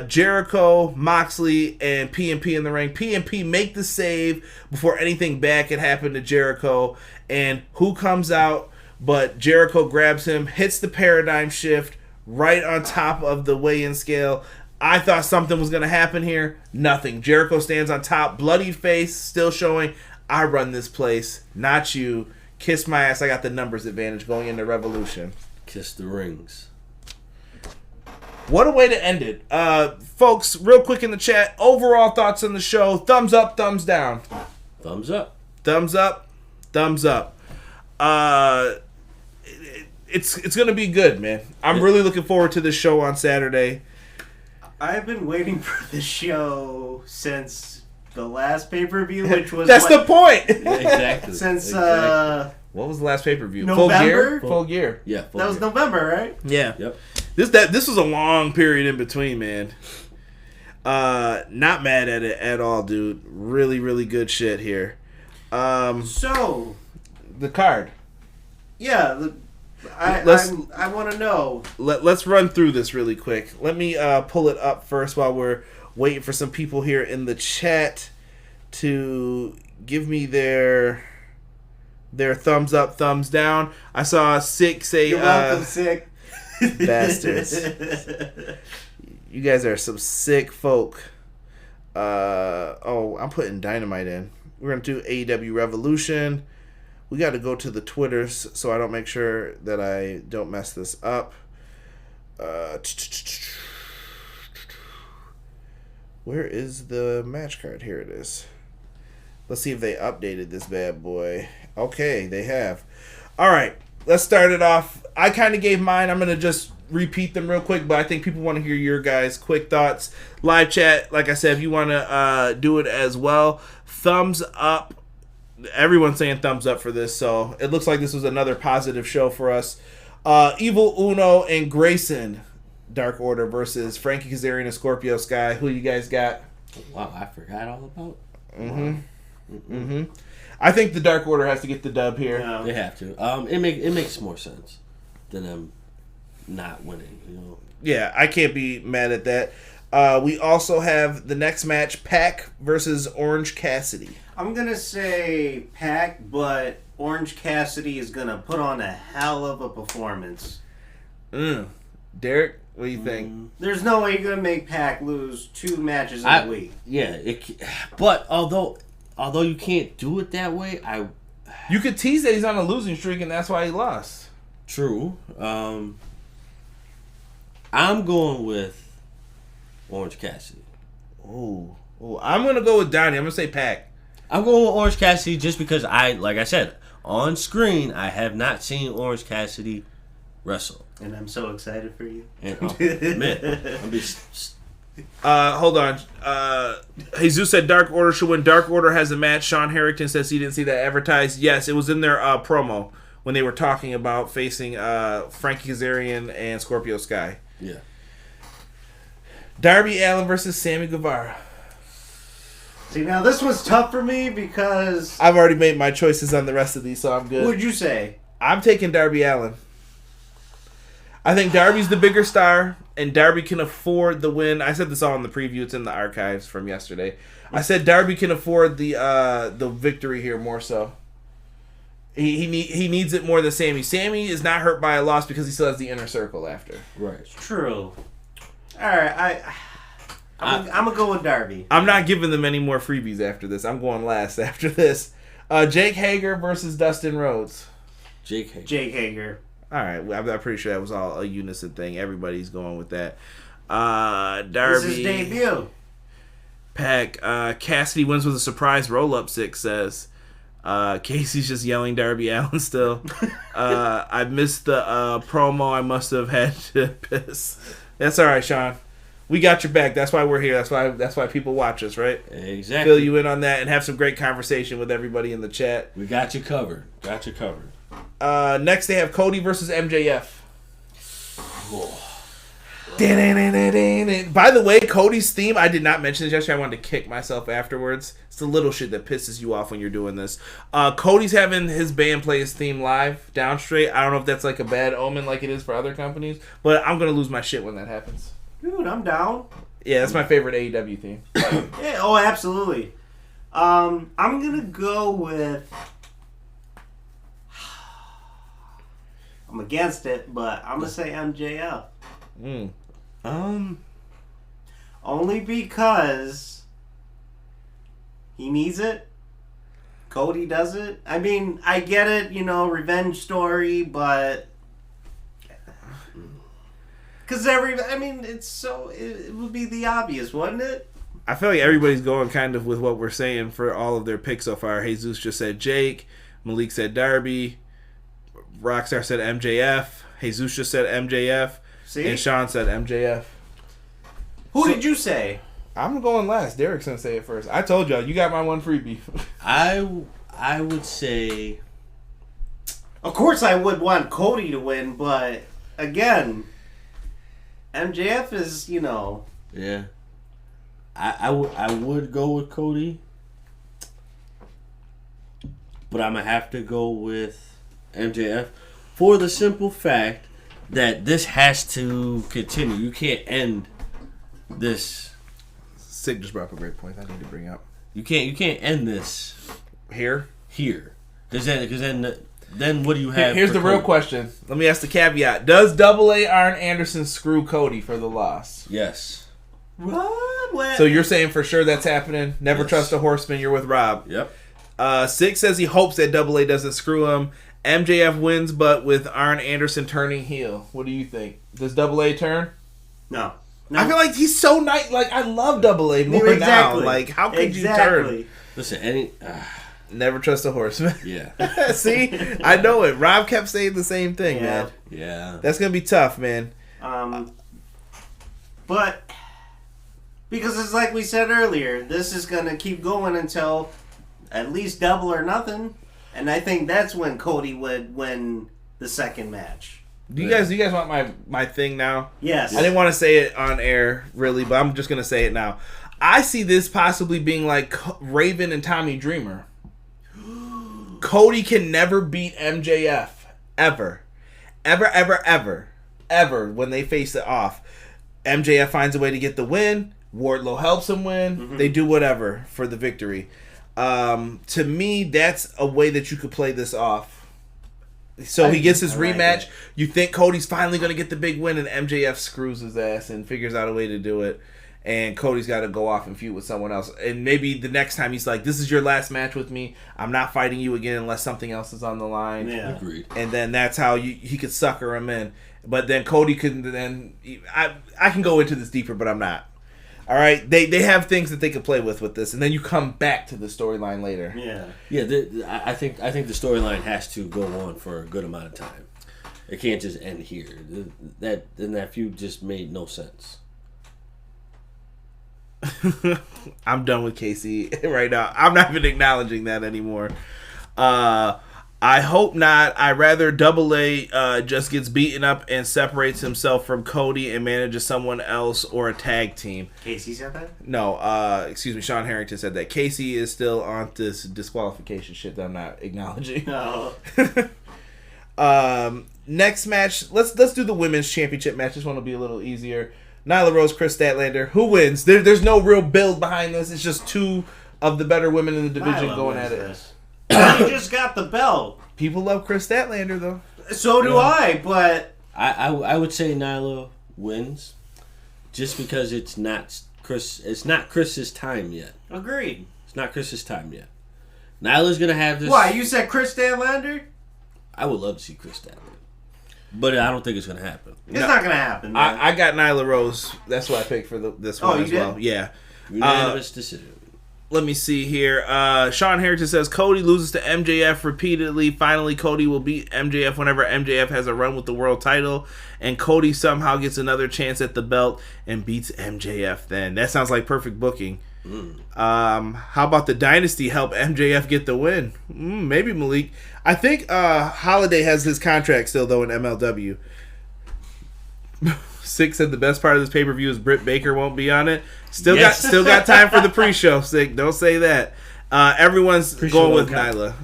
Jericho, Moxley, and PNP in the ring. PNP make the save before anything bad can happen to Jericho, and who comes out but Jericho grabs him, hits the paradigm shift right on top of the weigh-in scale. I thought something was going to happen here. Nothing. Jericho stands on top, bloodied face, still showing, I run this place, not you. Kiss my ass. I got the numbers advantage going into Revolution. Kiss the rings. What a way to end it. Folks, real quick in the chat, overall thoughts on the show. Thumbs up, thumbs down. Thumbs up. Thumbs up, thumbs up. It's going to be good, man. I'm really looking forward to this show on Saturday. I've been waiting for this show since the last pay-per-view, which was That's the point. Yeah, exactly. Since what was the last pay-per-view? November? Full gear. Yeah, that was November, right? Yeah. Yep. This was a long period in between, man. Not mad at it at all, dude. Really, really good shit here. So the card. Yeah, I want to know. Let's run through this really quick. Let me pull it up first while we're waiting for some people here in the chat to give me their thumbs up, thumbs down. I saw Sick say, "You're welcome, Sick." Bastards. You guys are some sick folk. I'm putting Dynamite in. We're going to do AEW Revolution. We got to go to the Twitters so I don't make sure that I don't mess this up. Where is the match card? Here it is. Let's see if they updated this bad boy. Okay, they have. All right, let's start it off. I kind of gave mine. I'm going to just repeat them real quick, but I think people want to hear your guys' quick thoughts. Live chat, like I said, if you want to do it as well, thumbs up. Everyone's saying thumbs up for this, so it looks like this was another positive show for us. Evil Uno and Grayson, Dark Order versus Frankie Kazarian and Scorpio Sky. Who you guys got? Wow, I forgot all about. I think the Dark Order has to get the dub here. Yeah. They have to. It makes more sense than them not winning. You know. Yeah, I can't be mad at that. We also have the next match, PAC versus Orange Cassidy. I'm going to say PAC, but Orange Cassidy is going to put on a hell of a performance. Derek, what do you think? There's no way you're going to make PAC lose 2 matches in a week. Yeah, but although you can't do it that way, You could tease that he's on a losing streak and that's why he lost. True. I'm going with Orange Cassidy. Ooh, I'm going to go with Donnie. I'm going to say PAC. I'm going with Orange Cassidy just because like I said, on screen, I have not seen Orange Cassidy wrestle. And I'm so excited for you. And I'm just... Hold on. Jesus said Dark Order should win. Dark Order has a match. Sean Harrington says he didn't see that advertised. Yes, it was in their promo when they were talking about facing Frankie Kazarian and Scorpio Sky. Yeah. Darby Allin versus Sammy Guevara. See, now this was tough for me because... I've already made my choices on the rest of these, so I'm good. What would you say? I'm taking Darby Allin. I think Darby's the bigger star, and Darby can afford the win. I said this all in the preview. It's in the archives from yesterday. I said Darby can afford the victory here more so. He needs it more than Sammy. Sammy is not hurt by a loss because he still has the inner circle after. Right. True. All right, I'm going to go with Darby. I'm not giving them any more freebies after this. I'm going last after this. Jake Hager versus Dustin Rhodes. Jake Hager. All right, I'm pretty sure that was all a unison thing. Everybody's going with that. Darby. This is his debut. PAC. Cassidy wins with a surprise roll-up, Six says. Casey's just yelling Darby Allin still. I missed the promo. I must have had to piss. That's all right, Sean. we got your back. That's why we're here. That's why people watch us, right? Exactly. Fill you in on that and have some great conversation with everybody in the chat. We got you covered. Next, they have Cody versus MJF. By the way, Cody's theme, I did not mention this yesterday. I wanted to kick myself afterwards. It's the little shit that pisses you off when you're doing this. Cody's having his band play his theme live, down straight. I don't know if that's like a bad omen like it is for other companies, but I'm going to lose my shit when that happens. Dude, I'm down. Yeah, that's my favorite AEW theme. Yeah, oh, absolutely. I'm going to go with... I'm against it, but I'm going to say MJF. Only because he needs it. Cody does it. I mean, I get it, revenge story, but because it would be the obvious, wouldn't it? I feel like everybody's going kind of with what we're saying for all of their picks so far. Jesus just said Jake, Malik said Darby, Rockstar said MJF, Jesus just said MJF. See? And Sean said MJF. Who did you say? I'm going last. Derek's going to say it first. I told y'all. You got my one freebie. I would say... Of course I would want Cody to win, but again, MJF is, Yeah. I would go with Cody. But I'm going to have to go with MJF for the simple fact that this has to continue. You can't end this. Sig just brought up a great point I need to bring up. You can't end this here. Because then what do you have? Here's the real question. Let me ask the caveat. Does AA Arn Anderson screw Cody for the loss? Yes. What? So you're saying for sure that's happening? Never trust a horseman. You're with Rob. Yep. Six says he hopes that AA doesn't screw him. MJF wins, but with Arn Anderson turning heel. What do you think? Does AA turn? No. I feel like he's so nice. Like, I love AA more now. Like, how could you turn? Listen, never trust a horseman. Yeah. See? I know it. Rob kept saying the same thing, man. Yeah. That's going to be tough, man. But, because it's like we said earlier, this is going to keep going until at least Double or Nothing. And I think that's when Cody would win the second match. Do you guys want my thing now? Yes. I didn't want to say it on air, really, but I'm just going to say it now. I see this possibly being like Raven and Tommy Dreamer. Cody can never beat MJF. Ever. Ever. When they face it off. MJF finds a way to get the win. Wardlow helps him win. Mm-hmm. They do whatever for the victory. To me, that's a way that you could play this off. So he gets his rematch. You think Cody's finally going to get the big win, and MJF screws his ass and figures out a way to do it. And Cody's got to go off and feud with someone else. And maybe the next time he's like, this is your last match with me. I'm not fighting you again unless something else is on the line. Yeah. Agreed. And then that's how he could sucker him in. But then Cody could then... I can go into this deeper, but I'm not. All right, they have things that they could play with this, and then you come back to the storyline later. Yeah. I think the storyline has to go on for a good amount of time. It can't just end here. That feud just made no sense. I'm done with Casey right now. I'm not even acknowledging that anymore. I hope not. I rather Double A just gets beaten up and separates himself from Cody and manages someone else or a tag team. Casey said that? No, excuse me. Sean Harrington said that. Casey is still on this disqualification shit that I'm not acknowledging. No. Next match. Let's do the women's championship match. This one will be a little easier. Nyla Rose, Chris Statlander. Who wins? There's no real build behind this. It's just two of the better women in the division going at it. He just got the belt. People love Chris Statlander, though. So do I, but... I would say Nyla wins just because it's not Chris's time yet. Agreed. It's not Chris's time yet. Nyla's going to have this... Why, you said Chris Statlander? I would love to see Chris Statlander. But I don't think it's going to happen. It's not going to happen, man. I got Nyla Rose. That's what I picked for this one as well. Yeah. Unanimous decision. let me see here. Sean Harrington says Cody loses to MJF repeatedly. Finally, Cody will beat MJF whenever MJF has a run with the world title, and Cody somehow gets another chance at the belt and beats MJF. Then that sounds like perfect booking. How about the Dynasty help MJF get the win? Maybe Malik. I think Holiday has his contract still though in MLW. Sick said the best part of this pay-per-view is Britt Baker won't be on it. Still got time for the pre-show. Sick, don't say that. Everyone's going with Nyla.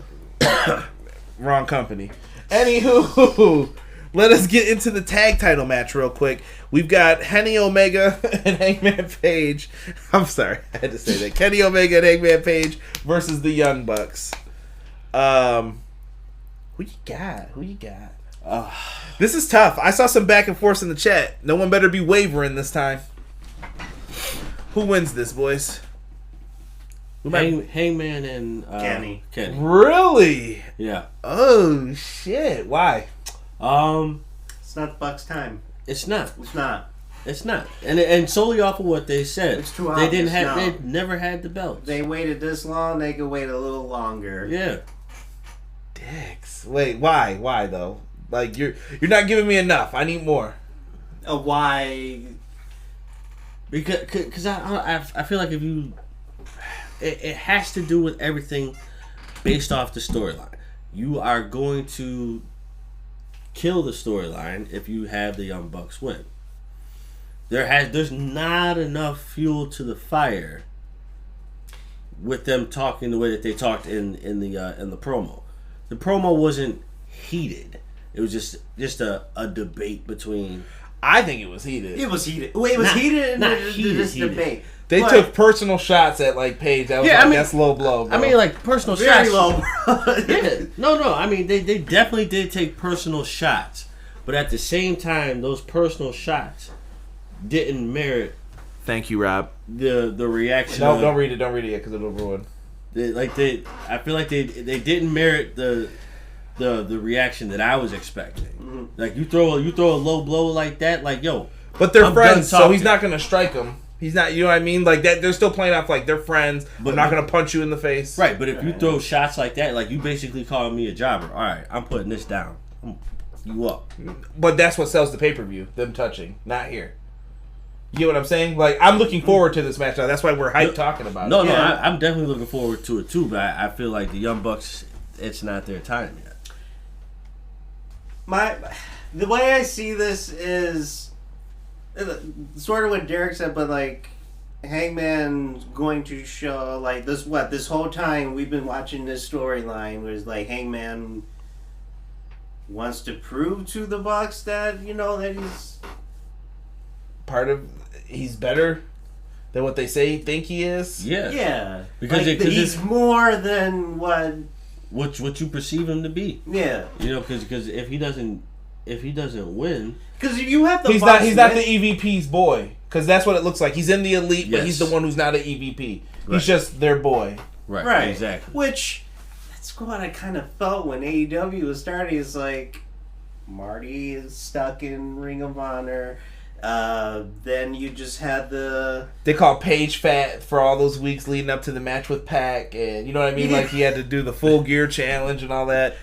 Wrong company. Anywho, let us get into the tag title match real quick. We've got Kenny Omega and Hangman Page. I'm sorry, I had to say that. Kenny Omega and Hangman Page versus the Young Bucks. Who you got? This is tough. I saw some back and forth in the chat. No one better be wavering this time. Who wins this, boys? Hangman and Kenny. Really? Yeah. Oh shit! Why? It's not the Bucks' time. It's not. It's not. And solely off of what they said, It's too they didn't obvious have. now. They never had the belts. They waited this long. They could wait a little longer. Yeah. Dicks. Wait, why though? Like you're not giving me enough. I need more. Why? Because I feel like if you, it has to do with everything based off the storyline. You are going to kill the storyline if you have the Young Bucks win. There's not enough fuel to the fire with them talking the way that they talked in the promo. The promo wasn't heated. It was just a debate between. I think it was heated. It was heated. Wait, it was heated in this debate. They took personal shots at like Paige. That was that's low blow. Bro. I mean, like personal Very shots. low. Yeah. No. I mean, they definitely did take personal shots, but at the same time, those personal shots didn't merit. Thank you, Rob. The reaction. No, don't read it yet because it'll ruin. I feel like they didn't merit the reaction that I was expecting. Mm-hmm. Like you throw a low blow like that, like yo. But they're friends, so he's not gonna strike him. He's not, you know what I mean? Like that, they're still playing off like they're friends. But I'm not gonna punch you in the face. Right, but if you throw shots like that, like you basically calling me a jobber. All right, I'm putting this down. You up? But that's what sells the pay-per-view. Them touching, not here. You get what I'm saying? Like I'm looking forward to this match now. That's why we're hyped talking about it. No, I'm definitely looking forward to it too. But I feel like the Young Bucks, it's not their time yet. The way I see this is sort of what Derek said, but like Hangman's going to show like this whole time we've been watching this storyline was like Hangman wants to prove to the Bucks that that he's better than what they think he is. Yeah. Because he's more than what you perceive him to be. Yeah. Because if he doesn't win, because if you have the he's not the EVP's boy. Because that's what it looks like. He's in the elite, but he's the one who's not an EVP. Right. He's just their boy. Right. Exactly. Which that's what I kind of felt when AEW was starting. It's like Marty is stuck in Ring of Honor. Then you just had they call Paige fat for all those weeks leading up to the match with PAC, and you know what I mean. Like he had to do the full gear challenge and all that.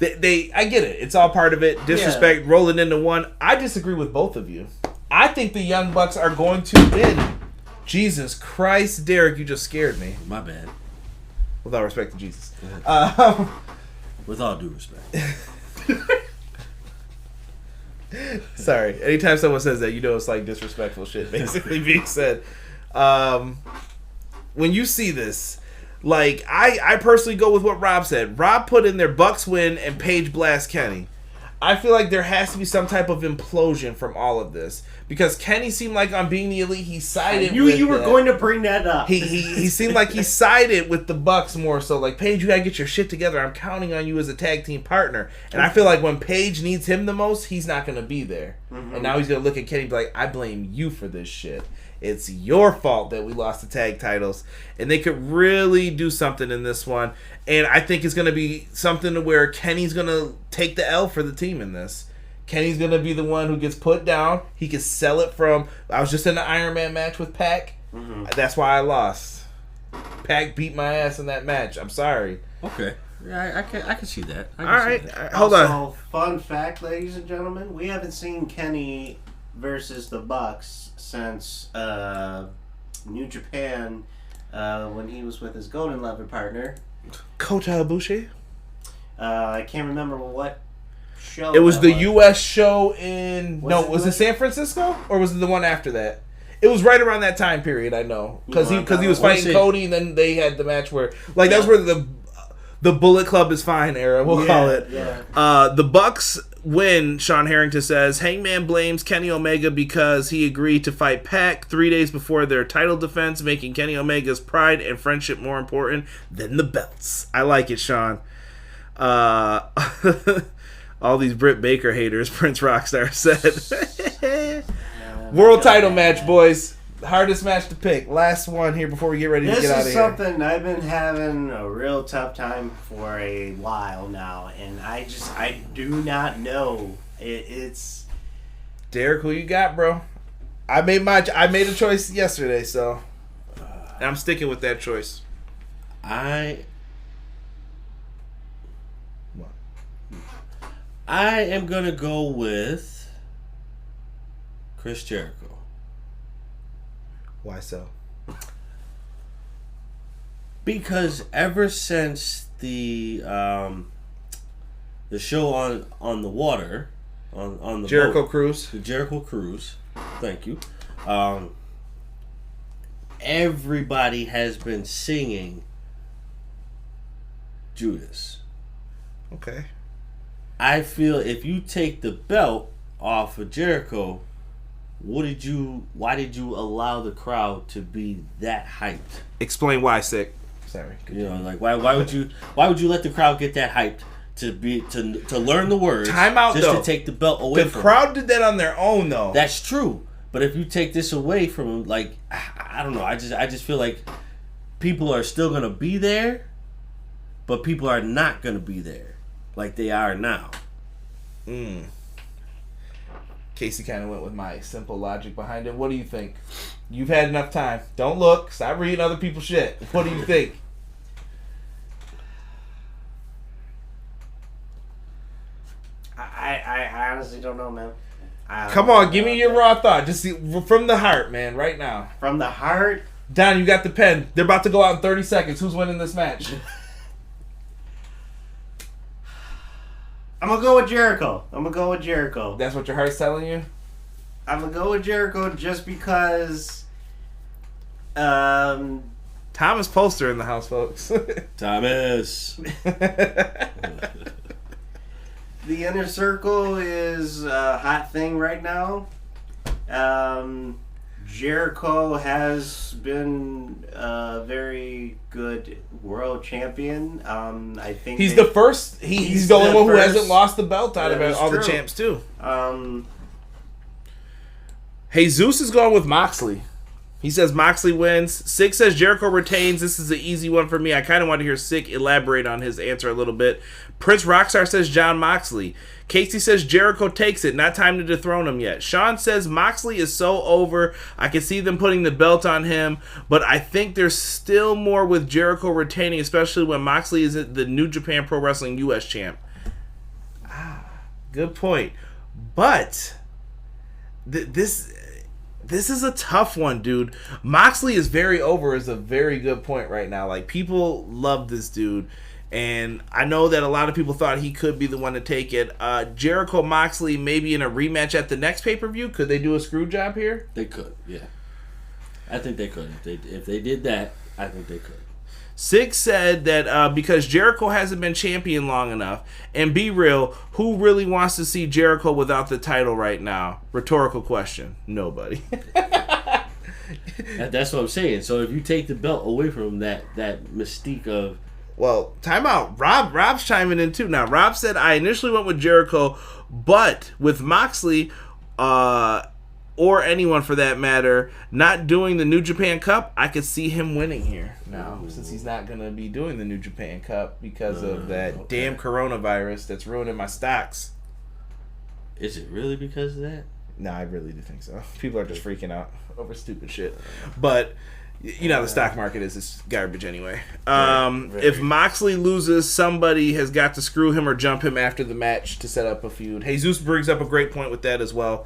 I get it. It's all part of it. Disrespect rolling into one. I disagree with both of you. I think the Young Bucks are going to win. Jesus Christ, Derek, you just scared me. My bad. With all respect to Jesus. With all due respect. Sorry. Anytime someone says that, it's like disrespectful shit basically being said. When you see this, like I personally go with what Rob said. Rob put in their Bucks win and Paige blast Kenny. I feel like there has to be some type of implosion from all of this because Kenny seemed like on being the elite he sided. You were going to bring that up. He seemed like he sided with the Bucks more so. Like Paige, you gotta get your shit together. I'm counting on you as a tag team partner. And I feel like when Paige needs him the most, he's not gonna be there. Mm-hmm. And now he's gonna look at Kenny and be like, I blame you for this shit. It's your fault that we lost the tag titles. And they could really do something in this one. And I think it's going to be something to where Kenny's going to take the L for the team in this. Kenny's going to be the one who gets put down. He can sell it from... I was just in the Iron Man match with PAC. Mm-hmm. That's why I lost. Pac beat my ass in that match. I'm sorry. Okay. Yeah, I can see that. All right. Hold on. Fun fact, ladies and gentlemen, we haven't seen Kenny versus the Bucks since New Japan when he was with his Golden Lover partner. Kota Ibushi? I can't remember what show. It was the U.S. show in... Was it US? San Francisco? Or was it the one after that? It was right around that time period, I know. Because he was fighting Cody, and then they had the match where... Like, that's where the Bullet Club is fine era, we'll call it. Yeah. The Bucks win, Sean Harrington says. Hangman blames Kenny Omega because he agreed to fight Pac 3 days before their title defense, making Kenny Omega's pride and friendship more important than the belts. I like it, Sean. All these Britt Baker haters, Prince Rockstar said. World title match, boys. Hardest match to pick. Last one here before we get ready to get out of here. This is something I've been having a real tough time for a while now, and I do not know. It's Derek, who you got, bro? I made a choice yesterday, so I'm sticking with that choice. I am gonna go with Chris Jericho. Why so? Because ever since the show on the water, on the Jericho boat, Cruise. the Jericho Cruise, thank you. Everybody has been singing Judas. Okay. I feel if you take the belt off of Jericho, why did you allow the crowd to be that hyped? Explain why, Sick. Sorry. You know, like why would you let the crowd get that hyped to learn the words? Time out, just though. to take the belt away The from crowd did that on their own, though. That's true. But if you take this away from them, like I don't know, I just feel like people are still gonna be there, but people are not gonna be there like they are now. Casey kind of went with my simple logic behind it. What do you think? You've had enough time. Don't look. Stop reading other people's shit. What do you think? I honestly don't know, man. Come on, give me your raw thought. Just see, from the heart, man, right now. From the heart. Don, you got the pen. They're about to go out in 30 seconds. Who's winning this match? I'm gonna go with Jericho. That's what your heart's telling you? I'm gonna go with Jericho just because. Thomas Poster in the house, folks. Thomas. The Inner Circle is a hot thing right now. Jericho has been a very good world champion. I think he's the first. He's the only one who hasn't lost the belt out of all the champs too. Jesus is going with Moxley. He says Moxley wins. Sick says Jericho retains. This is an easy one for me. I kind of want to hear Sick elaborate on his answer a little bit. Prince Rockstar says John Moxley. Casey says Jericho takes it. Not time to dethrone him yet. Sean says Moxley is so over. I can see them putting the belt on him, but I think there's still more with Jericho retaining, especially when Moxley is the New Japan Pro Wrestling U.S. champ. Good point. But this is a tough one, dude. Moxley is very over is a very good point right now. Like, people love this dude. And I know that a lot of people thought he could be the one to take it. Jericho Moxley maybe in a rematch at the next pay-per-view. Could they do a screw job here? They could, yeah. I think they could. If they did that, I think they could. Six said that because Jericho hasn't been champion long enough, and be real, who really wants to see Jericho without the title right now? Rhetorical question. Nobody. That's what I'm saying. So if you take the belt away from him, that mystique of... Well, time out. Rob's chiming in too. Now, Rob said, I initially went with Jericho, but with Moxley, or anyone for that matter, not doing the New Japan Cup, I could see him winning here now, since he's not going to be doing the New Japan Cup because of that damn coronavirus that's ruining my stocks. Is it really because of that? No, I really do think so. People are just freaking out over stupid shit. But You know how the stock market is. It's garbage anyway. Very. If Moxley loses, somebody has got to screw him or jump him after the match to set up a feud. Jesus brings up a great point with that as well.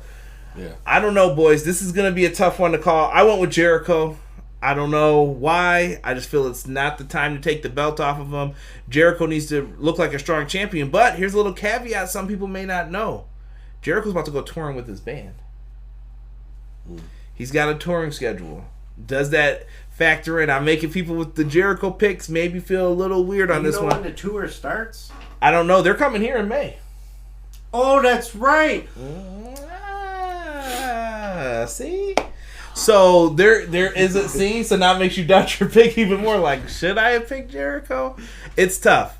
Yeah. I don't know, boys. This is going to be a tough one to call. I went with Jericho. I don't know why. I just feel it's not the time to take the belt off of him. Jericho needs to look like a strong champion. But here's a little caveat some people may not know. Jericho's about to go touring with his band. He's got a touring schedule. Does that factor in? I'm making people with the Jericho picks maybe feel a little weird on this one. You know when the tour starts? I don't know. They're coming here in May. Oh, that's right. See? So there is a scene, so now it makes you doubt your pick even more. Like, should I have picked Jericho? It's tough.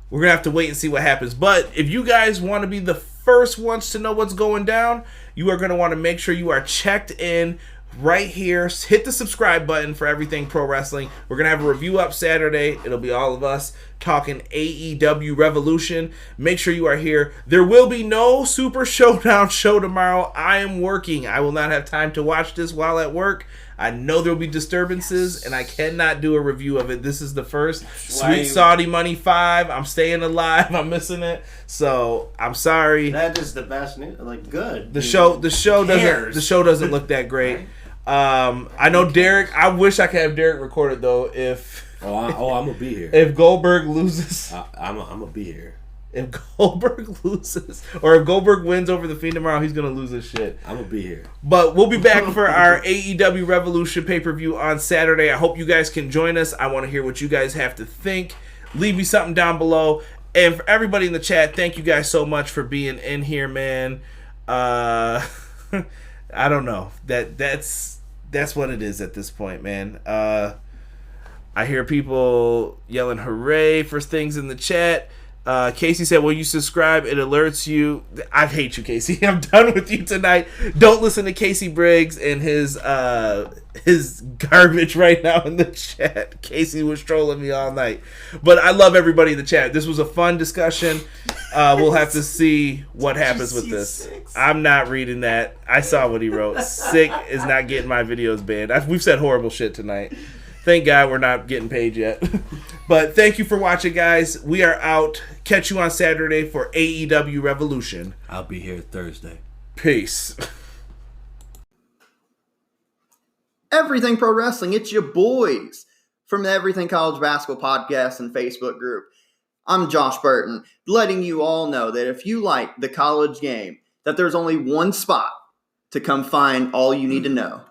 We're going to have to wait and see what happens. But if you guys want to be the first ones to know what's going down, you are going to want to make sure you are checked in right here. Hit the subscribe button for everything pro wrestling. We're going to have a review up Saturday. It'll be all of us talking AEW Revolution. Make sure you are here. There will be no Super Showdown show tomorrow. I am working. I will not have time to watch this while at work. I know there will be disturbances, and I cannot do a review of it. This is the first Sweet Saudi Money 5. I'm staying alive. I'm missing it. So I'm sorry. That is the best news. Like, good. The show doesn't look that great. I know Derek. I wish I could have Derek recorded though. I'm gonna be here. If Goldberg loses, I'm gonna be here. If Goldberg loses, or if Goldberg wins over the Fiend tomorrow, he's gonna lose his shit. I'm gonna be here. But we'll be back for our AEW Revolution pay-per-view on Saturday. I hope you guys can join us. I want to hear what you guys have to think. Leave me something down below. And for everybody in the chat, thank you guys so much for being in here, man. I don't know. That's what it is at this point, man. I hear people yelling hooray for things in the chat. Casey said, when you subscribe, it alerts you. I hate you, Casey. I'm done with you tonight. Don't listen to Casey Briggs and his garbage right now in the chat. Casey was trolling me all night. But I love everybody in the chat. This was a fun discussion. We'll have to see what happens with this. I'm not reading that. I saw what he wrote. Sick is not getting my videos banned. We've said horrible shit tonight. Thank God we're not getting paid yet. But thank you for watching, guys. We are out. Catch you on Saturday for AEW Revolution. I'll be here Thursday. Peace. Everything Pro Wrestling, it's your boys from the Everything College Basketball Podcast and Facebook group. I'm Josh Burton, letting you all know that if you like the college game, that there's only one spot to come find all you need to know.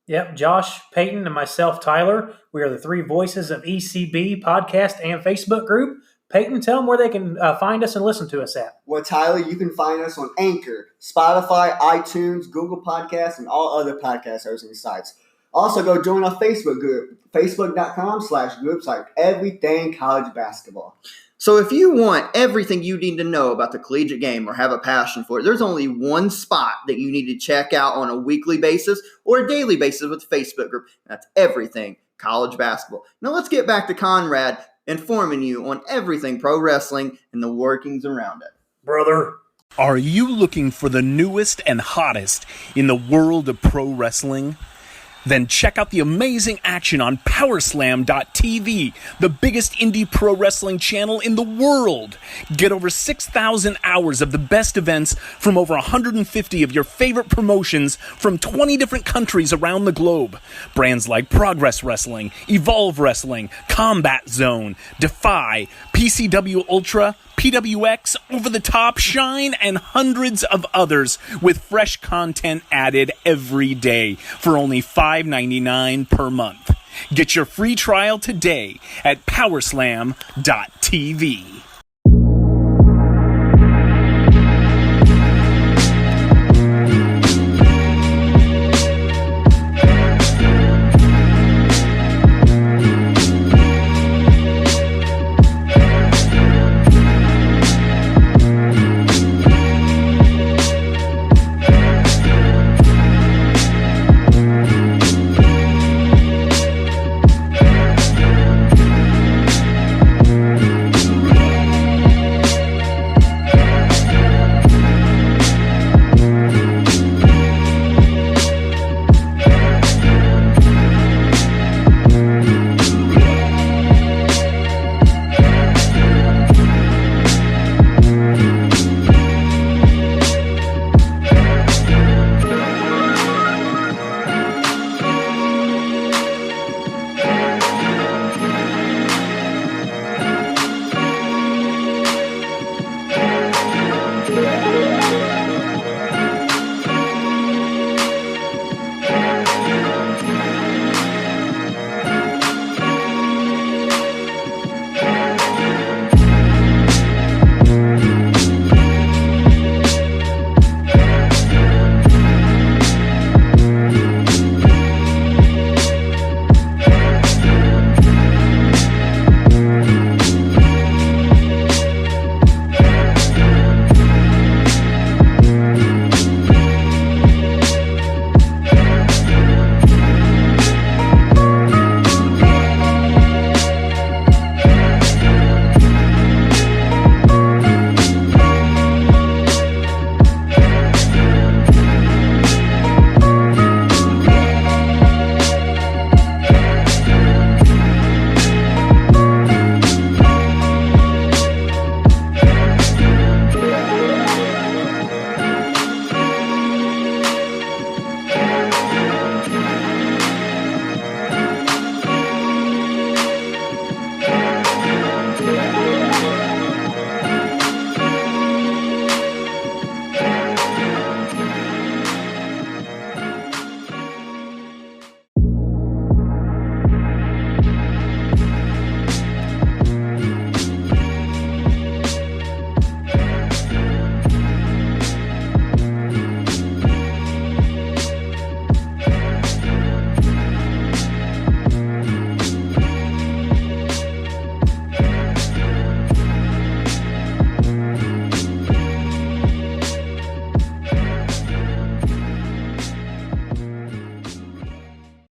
Yep, Josh, Peyton, and myself, Tyler. We are the three voices of ECB podcast and Facebook group. Peyton, tell them where they can find us and listen to us at. Well, Tyler, you can find us on Anchor, Spotify, iTunes, Google Podcasts, and all other podcast hosting sites. Also, go join our Facebook group, facebook.com/groups like Everything College Basketball. So if you want everything you need to know about the collegiate game or have a passion for it, there's only one spot that you need to check out on a weekly basis or a daily basis with the Facebook group. That's Everything College Basketball. Now let's get back to Conrad informing you on everything pro wrestling and the workings around it. Brother. Are you looking for the newest and hottest in the world of pro wrestling? Then check out the amazing action on Powerslam.tv, the biggest indie pro wrestling channel in the world. Get over 6,000 hours of the best events from over 150 of your favorite promotions from 20 different countries around the globe. Brands like Progress Wrestling, Evolve Wrestling, Combat Zone, Defy, PCW Ultra, PWX, Over the Top, Shine, and hundreds of others with fresh content added every day for only $5.99 per month. Get your free trial today at Powerslam.tv.